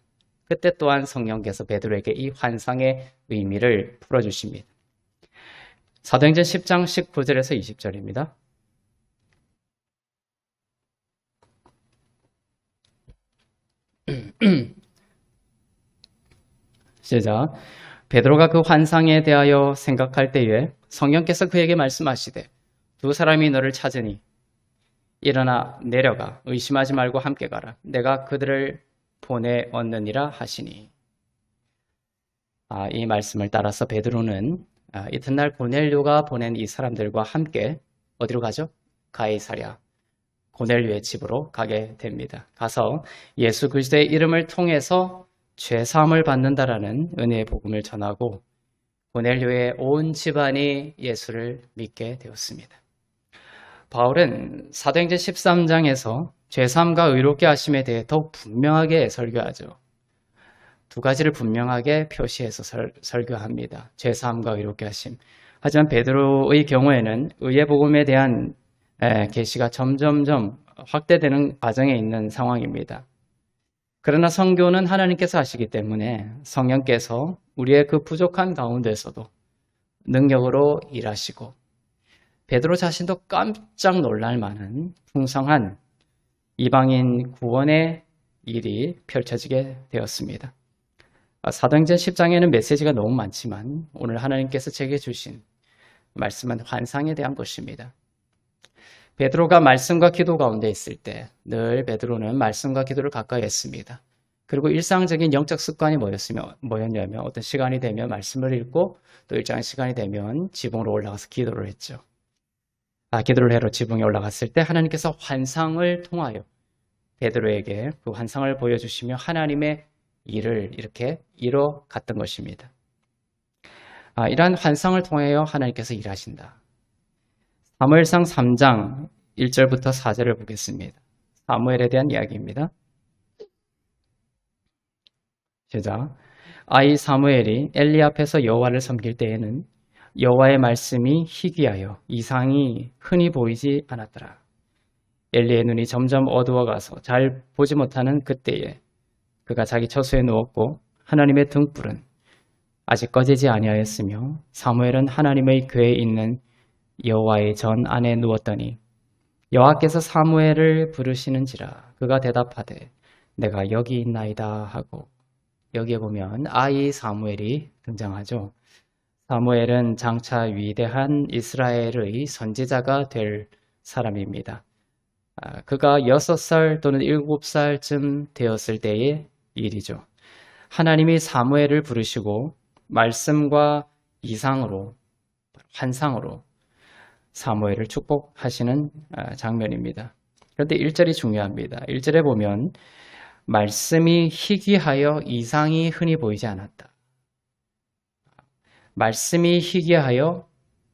[SPEAKER 4] 그때 또한 성령께서 베드로에게 이 환상의 의미를 풀어주십니다. 사도행전 10장 19절에서 20절입니다. 시작. 베드로가 그 환상에 대하여 생각할 때에 성령께서 그에게 말씀하시되 2 사람이 너를 찾으니 일어나 내려가 의심하지 말고 함께 가라. 내가 그들을 보내었느니라 하시니. 이 말씀을 따라서 베드로는 이튿날 고넬료가 보낸 이 사람들과 함께 어디로 가죠? 가이사랴 고넬료의 집으로 가게 됩니다. 가서 예수 그리스도의 이름을 통해서 죄사함을 받는다라는 은혜의 복음을 전하고 고넬료의 온 집안이 예수를 믿게 되었습니다. 바울은 사도행전 13장에서 죄사함과 의롭게 하심에 대해 더욱 분명하게 설교하죠. 2가지를 분명하게 표시해서 설교합니다. 죄사함과 의롭게 하심. 하지만 베드로의 경우에는 의의 복음에 대한 계시가 점점점 확대되는 과정에 있는 상황입니다. 그러나 선교는 하나님께서 하시기 때문에 성령께서 우리의 그 부족한 가운데서도 능력으로 일하시고 베드로 자신도 깜짝 놀랄 만한 풍성한 이방인 구원의 일이 펼쳐지게 되었습니다. 사도행전 10장에는 메시지가 너무 많지만 오늘 하나님께서 제게 주신 말씀은 환상에 대한 것입니다. 베드로가 말씀과 기도 가운데 있을 때 늘 베드로는 말씀과 기도를 가까이 했습니다. 그리고 일상적인 영적 습관이 뭐였냐면 어떤 시간이 되면 말씀을 읽고 또 일정한 시간이 되면 지붕으로 올라가서 기도를 했죠. 기도를 하러 지붕에 올라갔을 때 하나님께서 환상을 통하여 베드로에게 그 환상을 보여주시며 하나님의 일을 이렇게 이뤄갔던 것입니다. 이러한 환상을 통하여 하나님께서 일하신다. 사무엘상 3장 1절부터 4절을 보겠습니다. 사무엘에 대한 이야기입니다. 시작. 아이 사무엘이 엘리 앞에서 여호와를 섬길 때에는 여호와의 말씀이 희귀하여 이상이 흔히 보이지 않았더라. 엘리의 눈이 점점 어두워가서 잘 보지 못하는 그때에 그가 자기 처소에 누웠고 하나님의 등불은 아직 꺼지지 아니하였으며 사무엘은 하나님의 궤에 있는 여호와의 전 안에 누웠더니 여호와께서 사무엘을 부르시는지라 그가 대답하되 내가 여기 있나이다 하고 여기에 보면 아이 사무엘이 등장하죠. 사무엘은 장차 위대한 이스라엘의 선지자가 될 사람입니다. 그가 6살 또는 7살쯤 되었을 때의 일이죠. 하나님이 사무엘을 부르시고 말씀과 이상으로 환상으로 사무엘을 축복하시는 장면입니다. 그런데 1절이 중요합니다. 1절에 보면 말씀이 희귀하여 이상이 흔히 보이지 않았다. 말씀이 희귀하여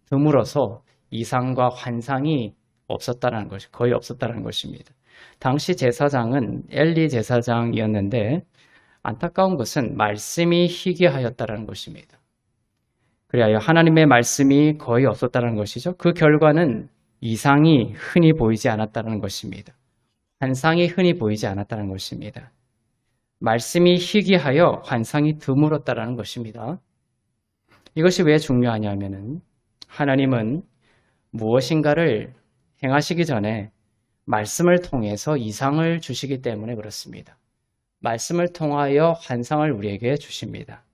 [SPEAKER 4] 드물어서 이상과 환상이 없었다는 것이 거의 없었다는 것입니다. 당시 제사장은 엘리 제사장이었는데 안타까운 것은 말씀이 희귀하였다는 것입니다. 그리하여 하나님의 말씀이 거의 없었다는 것이죠. 그 결과는 이상이 흔히 보이지 않았다는 것입니다. 환상이 흔히 보이지 않았다는 것입니다. 말씀이 희귀하여 환상이 드물었다는 것입니다. 이것이 왜 중요하냐면은 하나님은 무엇인가를 행하시기 전에 말씀을 통해서 이상을 주시기 때문에 그렇습니다. 말씀을 통하여 환상을 우리에게 주십니다.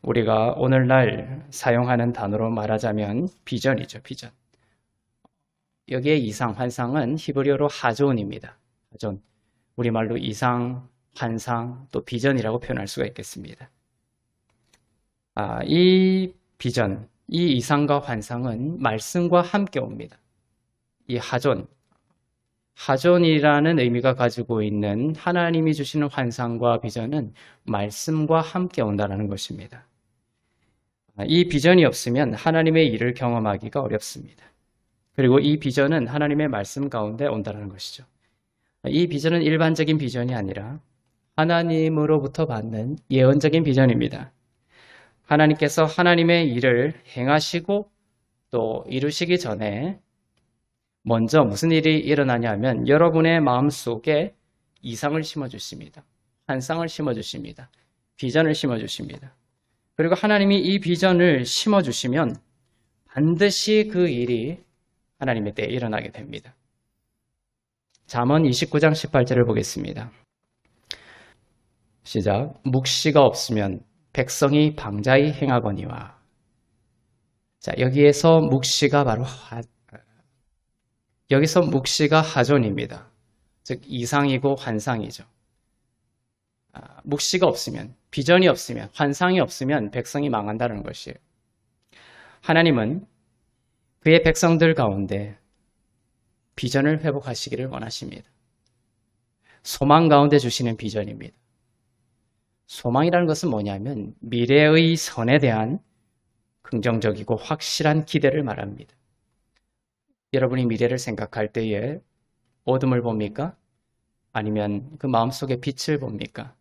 [SPEAKER 4] 우리가 오늘날 사용하는 단어로 말하자면 비전이죠. 비전. 여기에 이상, 환상은 히브리어로 하존입니다. 하존. 우리말로 이상, 환상, 또 비전이라고 표현할 수가 있겠습니다. 이 비전, 이 이상과 환상은 말씀과 함께 옵니다. 이 하존이라는 의미가 가지고 있는 하나님이 주시는 환상과 비전은 말씀과 함께 온다는 것입니다. 이 비전이 없으면 하나님의 일을 경험하기가 어렵습니다. 그리고 이 비전은 하나님의 말씀 가운데 온다는 것이죠. 이 비전은 일반적인 비전이 아니라 하나님으로부터 받는 예언적인 비전입니다. 하나님께서 하나님의 일을 행하시고 또 이루시기 전에 먼저 무슨 일이 일어나냐면 여러분의 마음속에 이상을 심어주십니다. 환상을 심어주십니다. 비전을 심어주십니다. 그리고 하나님이 이 비전을 심어주시면 반드시 그 일이 하나님의 때에 일어나게 됩니다. 잠언 29장 18절을 보겠습니다. 시작. 묵시가 없으면 백성이 방자히 행하거니와. 자, 여기에서 묵시가 바로 여기서 묵시가 하존입니다. 즉 이상이고 환상이죠. 묵시가 없으면, 비전이 없으면, 환상이 없으면 백성이 망한다는 것이에요. 하나님은 그의 백성들 가운데 비전을 회복하시기를 원하십니다. 소망 가운데 주시는 비전입니다. 소망이라는 것은 뭐냐면 미래의 선에 대한 긍정적이고 확실한 기대를 말합니다. 여러분이 미래를 생각할 때에 어둠을 봅니까? 아니면 그 마음속에 빛을 봅니까?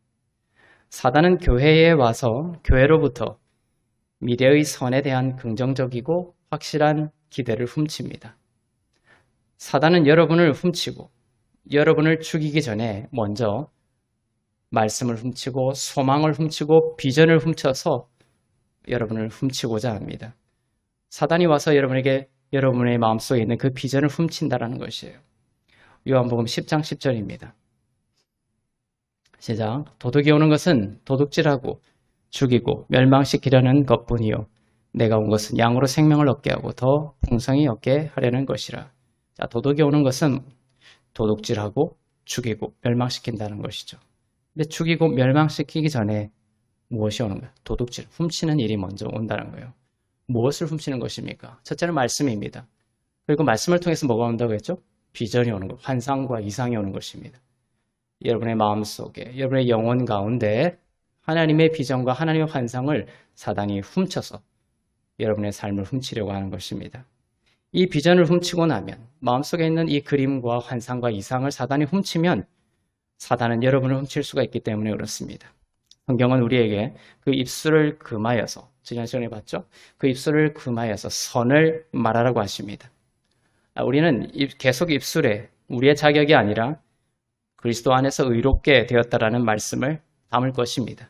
[SPEAKER 4] 사단은 교회에 와서 교회로부터 미래의 선에 대한 긍정적이고 확실한 기대를 훔칩니다. 사단은 여러분을 훔치고 여러분을 죽이기 전에 먼저 말씀을 훔치고 소망을 훔치고 비전을 훔쳐서 여러분을 훔치고자 합니다. 사단이 와서 여러분에게 여러분의 마음속에 있는 그 비전을 훔친다라는 것이에요. 요한복음 10장 10절입니다. 시작. 도둑이 오는 것은 도둑질하고 죽이고 멸망시키려는 것뿐이요 내가 온 것은 양으로 생명을 얻게 하고 더 풍성히 얻게 하려는 것이라. 자, 도둑이 오는 것은 도둑질하고 죽이고 멸망시킨다는 것이죠. 근데 죽이고 멸망시키기 전에 무엇이 오는 거예요? 도둑질, 훔치는 일이 먼저 온다는 거예요. 무엇을 훔치는 것입니까? 첫째는 말씀입니다. 그리고 말씀을 통해서 뭐가 온다고 했죠? 비전이 오는 것, 환상과 이상이 오는 것입니다. 여러분의 마음속에, 여러분의 영혼 가운데 하나님의 비전과 하나님의 환상을 사단이 훔쳐서 여러분의 삶을 훔치려고 하는 것입니다. 이 비전을 훔치고 나면 마음속에 있는 이 그림과 환상과 이상을 사단이 훔치면 사단은 여러분을 훔칠 수가 있기 때문에 그렇습니다. 성경은 우리에게 그 입술을 금하여서, 지난 시간에 봤죠? 그 입술을 금하여서 선을 말하라고 하십니다. 우리는 계속 입술에 우리의 자격이 아니라 그리스도 안에서 의롭게 되었다라는 말씀을 담을 것입니다.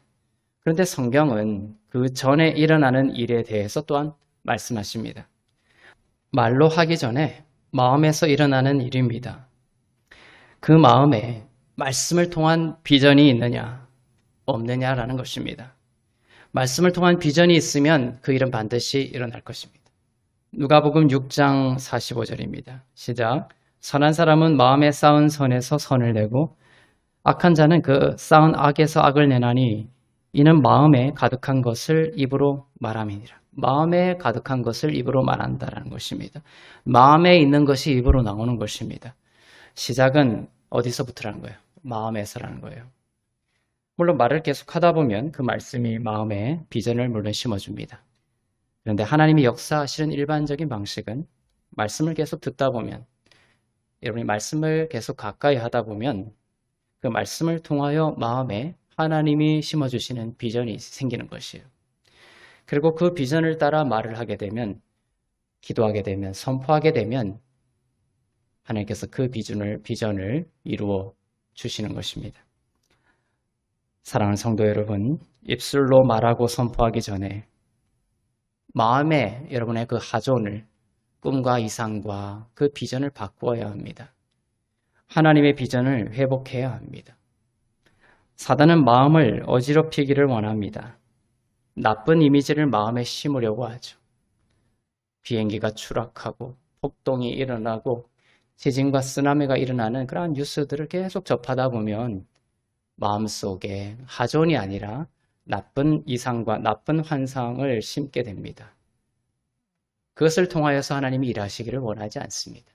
[SPEAKER 4] 그런데 성경은 그 전에 일어나는 일에 대해서 또한 말씀하십니다. 말로 하기 전에 마음에서 일어나는 일입니다. 그 마음에 말씀을 통한 비전이 있느냐 없느냐라는 것입니다. 말씀을 통한 비전이 있으면 그 일은 반드시 일어날 것입니다. 누가복음 6장 45절입니다. 시작. 선한 사람은 마음에 쌓은 선에서 선을 내고 악한 자는 그 쌓은 악에서 악을 내나니 이는 마음에 가득한 것을 입으로 말함이니라. 마음에 가득한 것을 입으로 말한다라는 것입니다. 마음에 있는 것이 입으로 나오는 것입니다. 시작은 어디서부터라는 거예요? 마음에서라는 거예요. 물론 말을 계속 하다 보면 그 말씀이 마음에 비전을 물론 심어줍니다. 그런데 하나님이 역사하시는 일반적인 방식은 말씀을 계속 듣다 보면, 여러분이 말씀을 계속 가까이 하다 보면 그 말씀을 통하여 마음에 하나님이 심어주시는 비전이 생기는 것이에요. 그리고 그 비전을 따라 말을 하게 되면, 기도하게 되면, 선포하게 되면 하나님께서 그 비전을 이루어 주시는 것입니다. 사랑하는 성도 여러분, 입술로 말하고 선포하기 전에 마음에 여러분의 그 하존을, 꿈과 이상과 그 비전을 바꾸어야 합니다. 하나님의 비전을 회복해야 합니다. 사단은 마음을 어지럽히기를 원합니다. 나쁜 이미지를 마음에 심으려고 하죠. 비행기가 추락하고 폭동이 일어나고 지진과 쓰나미가 일어나는 그러한 뉴스들을 계속 접하다 보면 마음속에 하존이 아니라 나쁜 이상과 나쁜 환상을 심게 됩니다. 그것을 통하여서 하나님이 일하시기를 원하지 않습니다.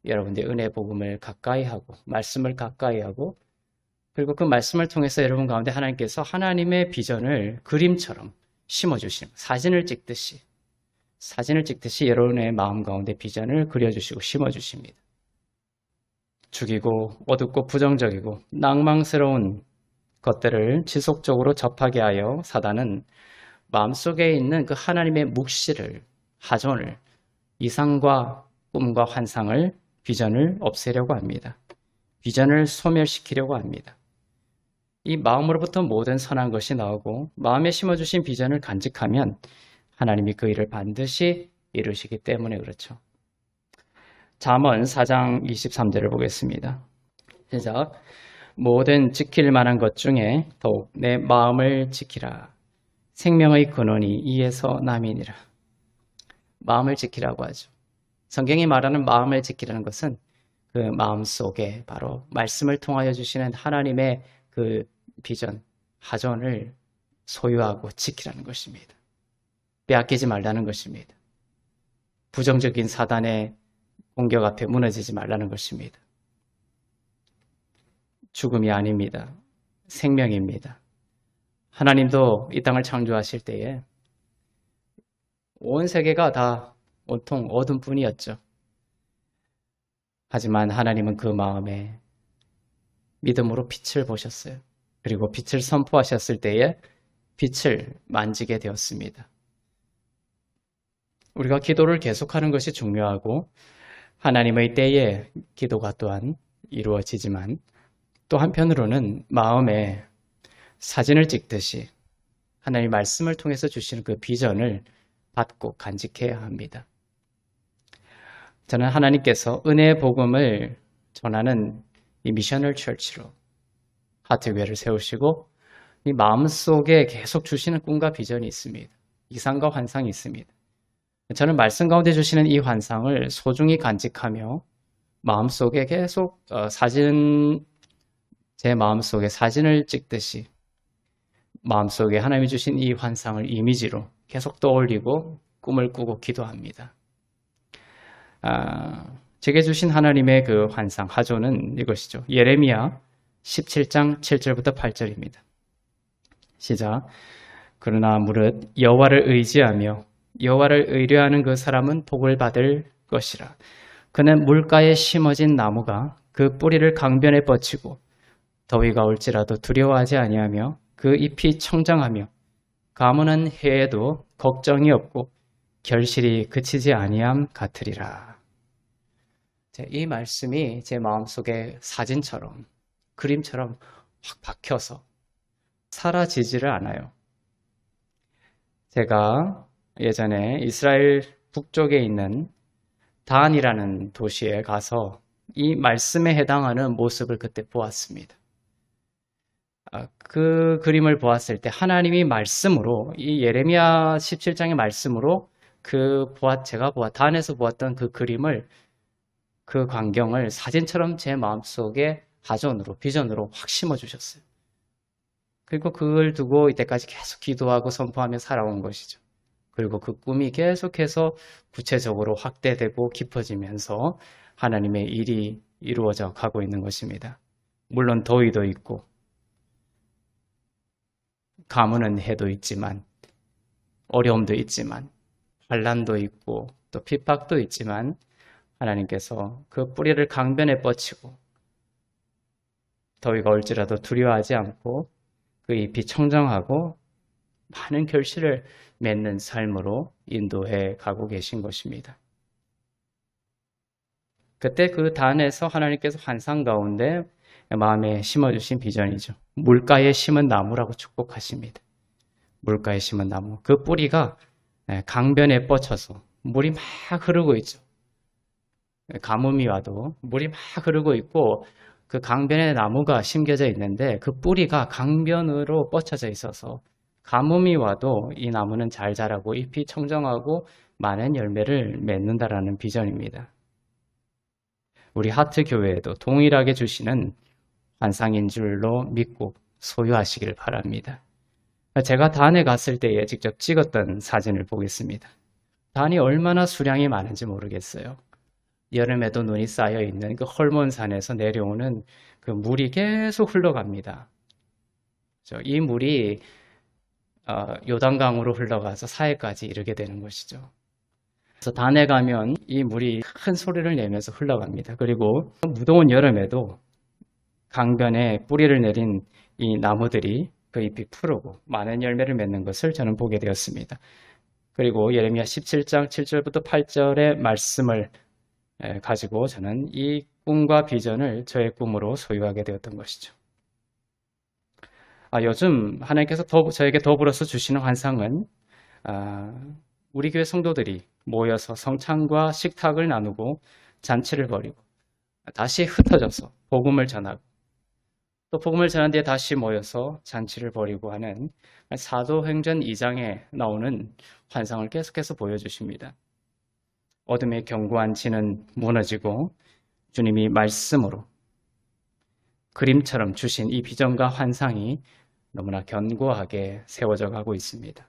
[SPEAKER 4] 여러분들 은혜 복음을 가까이 하고 말씀을 가까이 하고 그리고 그 말씀을 통해서 여러분 가운데 하나님께서 하나님의 비전을 그림처럼 심어주시는, 사진을 찍듯이 여러분의 마음 가운데 비전을 그려주시고 심어주십니다. 죽이고 어둡고 부정적이고 낭망스러운 것들을 지속적으로 접하게 하여 사단은 마음속에 있는 그 하나님의 묵시를, 하존을, 이상과 꿈과 환상을, 비전을 없애려고 합니다. 비전을 소멸시키려고 합니다. 이 마음으로부터 모든 선한 것이 나오고 마음에 심어주신 비전을 간직하면 하나님이 그 일을 반드시 이루시기 때문에 그렇죠. 잠언 4장 23절을 보겠습니다. 시작. 모든 지킬 만한 것 중에 더욱 내 마음을 지키라. 생명의 근원이 이에서 남이니라. 마음을 지키라고 하죠. 성경이 말하는 마음을 지키라는 것은 그 마음 속에 바로 말씀을 통하여 주시는 하나님의 그 비전, 하존을 소유하고 지키라는 것입니다. 빼앗기지 말라는 것입니다. 부정적인 사단의 공격 앞에 무너지지 말라는 것입니다. 죽음이 아닙니다. 생명입니다. 하나님도 이 땅을 창조하실 때에 온 세계가 다 온통 어둠뿐이었죠. 하지만 하나님은 그 마음에 믿음으로 빛을 보셨어요. 그리고 빛을 선포하셨을 때에 빛을 만지게 되었습니다. 우리가 기도를 계속하는 것이 중요하고 하나님의 때에 기도가 또한 이루어지지만 또 한편으로는 마음에 사진을 찍듯이 하나님의 말씀을 통해서 주시는 그 비전을 받고 간직해야 합니다. 저는 하나님께서 은혜의 복음을 전하는 이 미셔널 처치로 하트교회를 세우시고 이 마음속에 계속 주시는 꿈과 비전이 있습니다. 이상과 환상이 있습니다. 저는 말씀 가운데 주시는 이 환상을 소중히 간직하며 마음속에 계속 제 마음속에 사진을 찍듯이 마음속에 하나님이 주신 이 환상을 이미지로 계속 떠올리고 꿈을 꾸고 기도합니다. 제게 주신 하나님의 그 환상, 하존은 이것이죠. 예레미야 17장 7절부터 8절입니다. 시작. 그러나 무릇 여호와를 의지하며 여호와를 의뢰하는 그 사람은 복을 받을 것이라. 그는 물가에 심어진 나무가 그 뿌리를 강변에 뻗치고 더위가 올지라도 두려워하지 아니하며 그 잎이 청정하며 가무는 해에도 걱정이 없고 결실이 그치지 아니함 같으리라. 이 말씀이 제 마음속에 사진처럼 그림처럼 확 박혀서 사라지지를 않아요. 제가 예전에 이스라엘 북쪽에 있는 단이라는 도시에 가서 이 말씀에 해당하는 모습을 그때 보았습니다. 그 그림을 보았을 때 하나님이 말씀으로 이 예레미야 17장의 말씀으로 제가 단에서 보았던 그 그림을 그 광경을 사진처럼 제 마음속에 하존으로 비전으로 확 심어주셨어요. 그리고 그걸 두고 이때까지 계속 기도하고 선포하며 살아온 것이죠. 그리고 그 꿈이 계속해서 구체적으로 확대되고 깊어지면서 하나님의 일이 이루어져 가고 있는 것입니다. 물론 더위도 있고 가무는 해도 있지만 어려움도 있지만 환난도 있고 또 핍박도 있지만 하나님께서 그 뿌리를 강변에 뻗치고 더위가 올지라도 두려워하지 않고 그 잎이 청정하고 많은 결실을 맺는 삶으로 인도해 가고 계신 것입니다. 그때 그 단에서 하나님께서 환상 가운데 마음에 심어주신 비전이죠. 물가에 심은 나무라고 축복하십니다. 물가에 심은 나무. 그 뿌리가 강변에 뻗쳐서 물이 막 흐르고 있죠. 가뭄이 와도 물이 막 흐르고 있고 그 강변에 나무가 심겨져 있는데 그 뿌리가 강변으로 뻗쳐져 있어서 가뭄이 와도 이 나무는 잘 자라고 잎이 청정하고 많은 열매를 맺는다라는 비전입니다. 우리 하트교회에도 동일하게 주시는 환상인 줄로 믿고 소유하시길 바랍니다. 제가 단에 갔을 때에 직접 찍었던 사진을 보겠습니다. 단이 얼마나 수량이 많은지 모르겠어요. 여름에도 눈이 쌓여 있는 그 헐몬산에서 내려오는 그 물이 계속 흘러갑니다. 이 물이 요단강으로 흘러가서 사해까지 이르게 되는 것이죠. 그래서 단에 가면 이 물이 큰 소리를 내면서 흘러갑니다. 그리고 무더운 여름에도 강변에 뿌리를 내린 이 나무들이 그 잎이 푸르고 많은 열매를 맺는 것을 저는 보게 되었습니다. 그리고 예레미야 17장 7절부터 8절의 말씀을 가지고 저는 이 꿈과 비전을 저의 꿈으로 소유하게 되었던 것이죠. 요즘 하나님께서 저에게 더불어서 주시는 환상은 우리 교회 성도들이 모여서 성찬과 식탁을 나누고 잔치를 벌이고 다시 흩어져서 복음을 전하고 또 복음을 전한 뒤에 다시 모여서 잔치를 벌이고 하는 사도행전 2장에 나오는 환상을 계속해서 보여주십니다. 어둠의 견고한 진은 무너지고 주님이 말씀으로 그림처럼 주신 이 비전과 환상이 너무나 견고하게 세워져 가고 있습니다.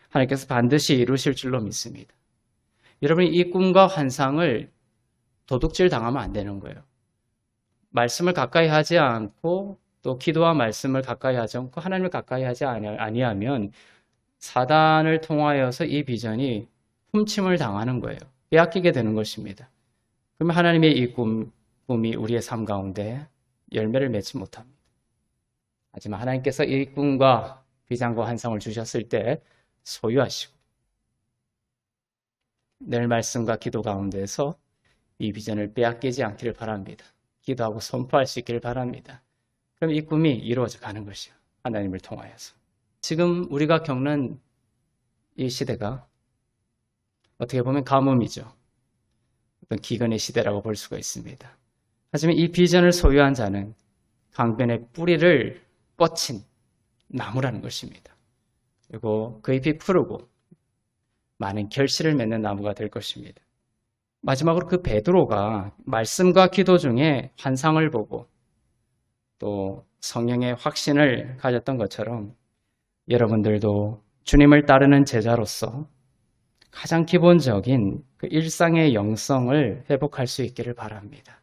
[SPEAKER 4] 하나님께서 반드시 이루실 줄로 믿습니다. 여러분이 이 꿈과 환상을 도둑질 당하면 안 되는 거예요. 말씀을 가까이 하지 않고 또 기도와 말씀을 가까이 하지 않고 하나님을 가까이 하지 아니하면 사단을 통하여서 이 비전이 훔침을 당하는 거예요. 빼앗기게 되는 것입니다. 그러면 하나님의 이 꿈이 우리의 삶 가운데 열매를 맺지 못합니다. 하지만 하나님께서 이 꿈과 비전과 환상을 주셨을 때 소유하시고 늘 말씀과 기도 가운데서 이 비전을 빼앗기지 않기를 바랍니다. 기도하고 선포할 수 있기를 바랍니다. 그럼 이 꿈이 이루어져 가는 것이요. 하나님을 통하여서. 지금 우리가 겪는 이 시대가 어떻게 보면 가뭄이죠. 어떤 기근의 시대라고 볼 수가 있습니다. 하지만 이 비전을 소유한 자는 강변의 뿌리를 뻗친 나무라는 것입니다. 그리고 그 잎이 푸르고 많은 결실을 맺는 나무가 될 것입니다. 마지막으로 그 베드로가 말씀과 기도 중에 환상을 보고 또 성령의 확신을 가졌던 것처럼 여러분들도 주님을 따르는 제자로서 가장 기본적인 그 일상의 영성을 회복할 수 있기를 바랍니다.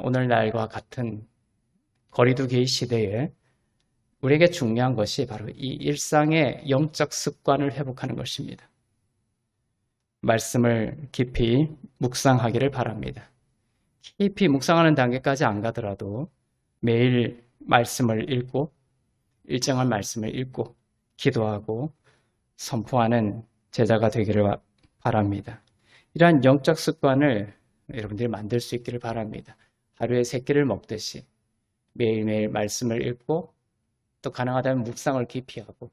[SPEAKER 4] 오늘날과 같은 거리두기 시대에 우리에게 중요한 것이 바로 이 일상의 영적 습관을 회복하는 것입니다. 말씀을 깊이 묵상하기를 바랍니다. 깊이 묵상하는 단계까지 안 가더라도 매일 말씀을 읽고 일정한 말씀을 읽고 기도하고 선포하는 제자가 되기를 바랍니다. 이러한 영적 습관을 여러분들이 만들 수 있기를 바랍니다. 하루에 3끼를 먹듯이 매일매일 말씀을 읽고 또 가능하다면 묵상을 깊이 하고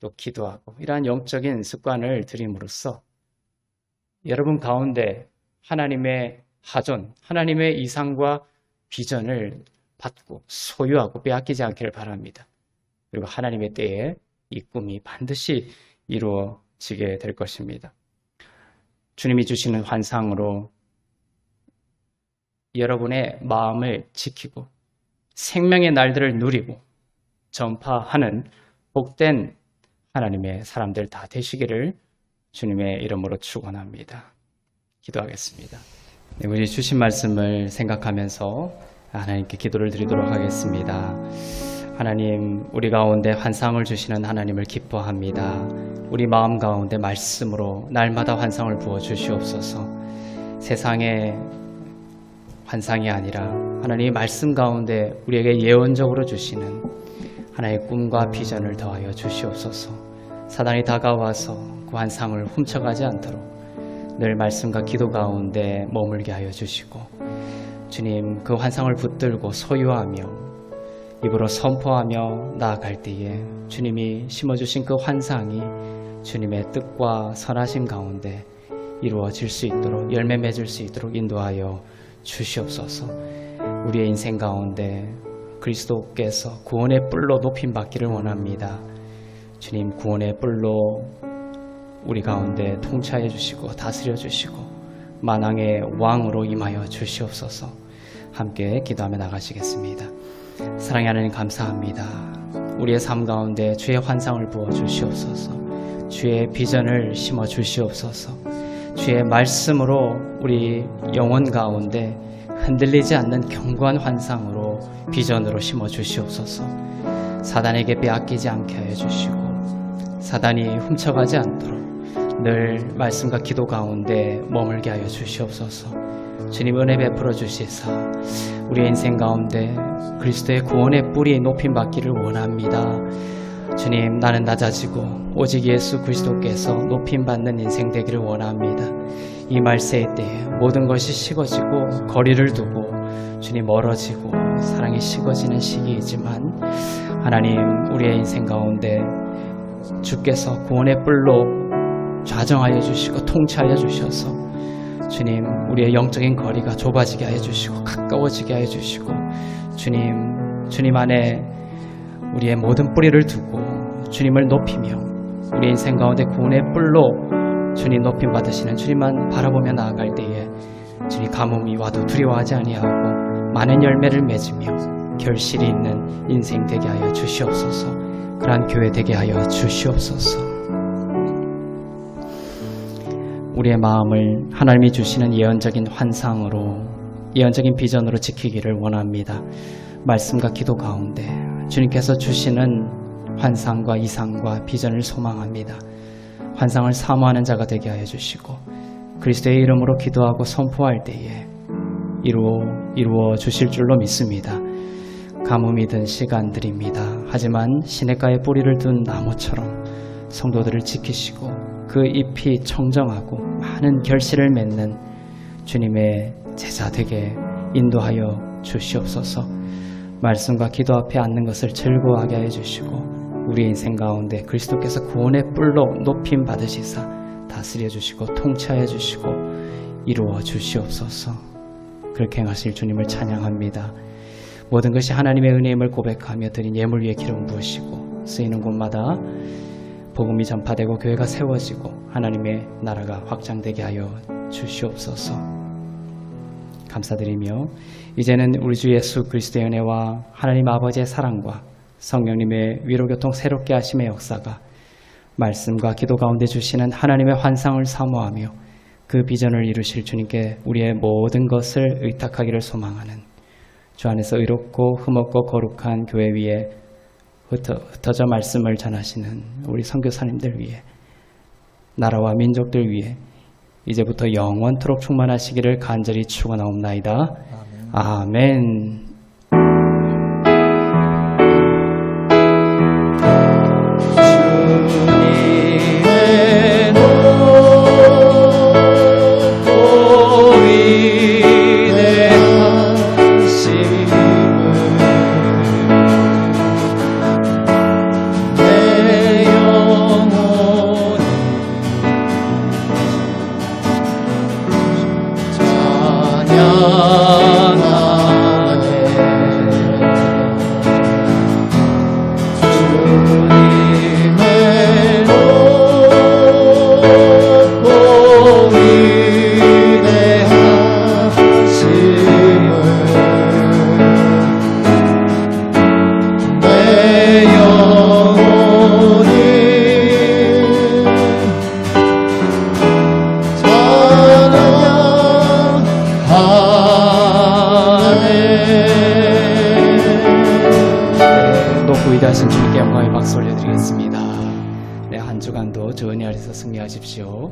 [SPEAKER 4] 또 기도하고 이러한 영적인 습관을 들임으로써 여러분 가운데 하나님의 하존, 하나님의 이상과 비전을 받고 소유하고 빼앗기지 않기를 바랍니다. 그리고 하나님의 때에 이 꿈이 반드시 이루어지게 될 것입니다. 주님이 주시는 환상으로 여러분의 마음을 지키고 생명의 날들을 누리고 전파하는 복된 하나님의 사람들 다 되시기를 주님의 이름으로 축원합니다. 기도하겠습니다. 네, 우리 주신 말씀을 생각하면서 하나님께 기도를 드리도록 하겠습니다. 하나님, 우리 가운데 환상을 주시는 하나님을 기뻐합니다. 우리 마음 가운데 말씀으로 날마다 환상을 부어 주시옵소서. 세상의 환상이 아니라 하나님의 말씀 가운데 우리에게 예언적으로 주시는 하나님의 꿈과 비전을 더하여 주시옵소서. 사단이 다가와서 그 환상을 훔쳐가지 않도록 늘 말씀과 기도 가운데 머물게 하여 주시고, 주님, 그 환상을 붙들고 소유하며 입으로 선포하며 나아갈 때에 주님이 심어주신 그 환상이 주님의 뜻과 선하심 가운데 이루어질 수 있도록, 열매 맺을 수 있도록 인도하여 주시옵소서. 우리의 인생 가운데 그리스도께서 구원의 뿔로 높임받기를 원합니다. 주님, 구원의 뿔로 우리 가운데 통치하여 주시고 다스려 주시고 만왕의 왕으로 임하여 주시옵소서. 함께 기도하며 나가시겠습니다. 사랑의 하나님, 감사합니다. 우리의 삶 가운데 주의 환상을 부어 주시옵소서. 주의 비전을 심어 주시옵소서. 주의 말씀으로 우리 영혼 가운데 흔들리지 않는 견고한 환상으로 비전으로 심어 주시옵소서. 사단에게 빼앗기지 않게 하여 주시고 사단이 훔쳐가지 않도록 늘 말씀과 기도 가운데 머물게 하여 주시옵소서. 주님, 은혜 베풀어 주시사 우리의 인생 가운데 그리스도의 구원의 뿔이 높임받기를 원합니다. 주님, 나는 낮아지고 오직 예수 그리스도께서 높임받는 인생 되기를 원합니다. 이 말세의 때에 모든 것이 식어지고 거리를 두고 주님 멀어지고 사랑이 식어지는 시기이지만 하나님, 우리의 인생 가운데 주께서 구원의 뿔로 좌정하여 주시고 통치하여 주셔서 주님, 우리의 영적인 거리가 좁아지게 하여 주시고 가까워지게 하여 주시고 주님 안에 우리의 모든 뿌리를 두고 주님을 높이며 우리 인생 가운데 구원의 뿔로 주님 높임 받으시는 주님만 바라보며 나아갈 때에 주님, 가뭄이 와도 두려워하지 아니하고 많은 열매를 맺으며 결실이 있는 인생 되게 하여 주시옵소서. 그러한 교회 되게 하여 주시옵소서. 우리의 마음을 하나님이 주시는 예언적인 환상으로, 예언적인 비전으로 지키기를 원합니다. 말씀과 기도 가운데 주님께서 주시는 환상과 이상과 비전을 소망합니다. 환상을 사모하는 자가 되게 하여 주시고 그리스도의 이름으로 기도하고 선포할 때에 이루어 주실 줄로 믿습니다. 가뭄이 든 시간들입니다. 하지만 시냇가에 뿌리를 둔 나무처럼 성도들을 지키시고 그 잎이 청정하고 많은 결실을 맺는 주님의 제자 되게 인도하여 주시옵소서. 말씀과 기도 앞에 앉는 것을 즐거워하게 하여 주시고 우리 인생 가운데 그리스도께서 구원의 뿔로 높임 받으시사 다스려 주시고 통치하여 주시고 이루어 주시옵소서. 그렇게 행하실 주님을 찬양합니다. 모든 것이 하나님의 은혜임을 고백하며 드린 예물 위에 기름 부으시고 쓰이는 곳마다 복음이 전파되고 교회가 세워지고 하나님의 나라가 확장되게 하여 주시옵소서. 감사드리며 이제는 우리 주 예수 그리스도의 은혜와 하나님 아버지의 사랑과 성령님의 위로교통 새롭게 하심의 역사가 말씀과 기도 가운데 주시는 하나님의 환상을 사모하며 그 비전을 이루실 주님께 우리의 모든 것을 의탁하기를 소망하는 주 안에서 의롭고 흠없고 거룩한 교회 위에 흩어져 말씀을 전하시는 우리 선교사님들 위해 나라와 민족들 위해 이제부터 영원토록 충만하시기를 간절히 축원하옵나이다. 아멘.
[SPEAKER 1] 찬양하네
[SPEAKER 4] 위대하신 주님께 영광의 박수 올려드리겠습니다. 네, 한 주간도 좋은 일 하셔서 승리하십시오.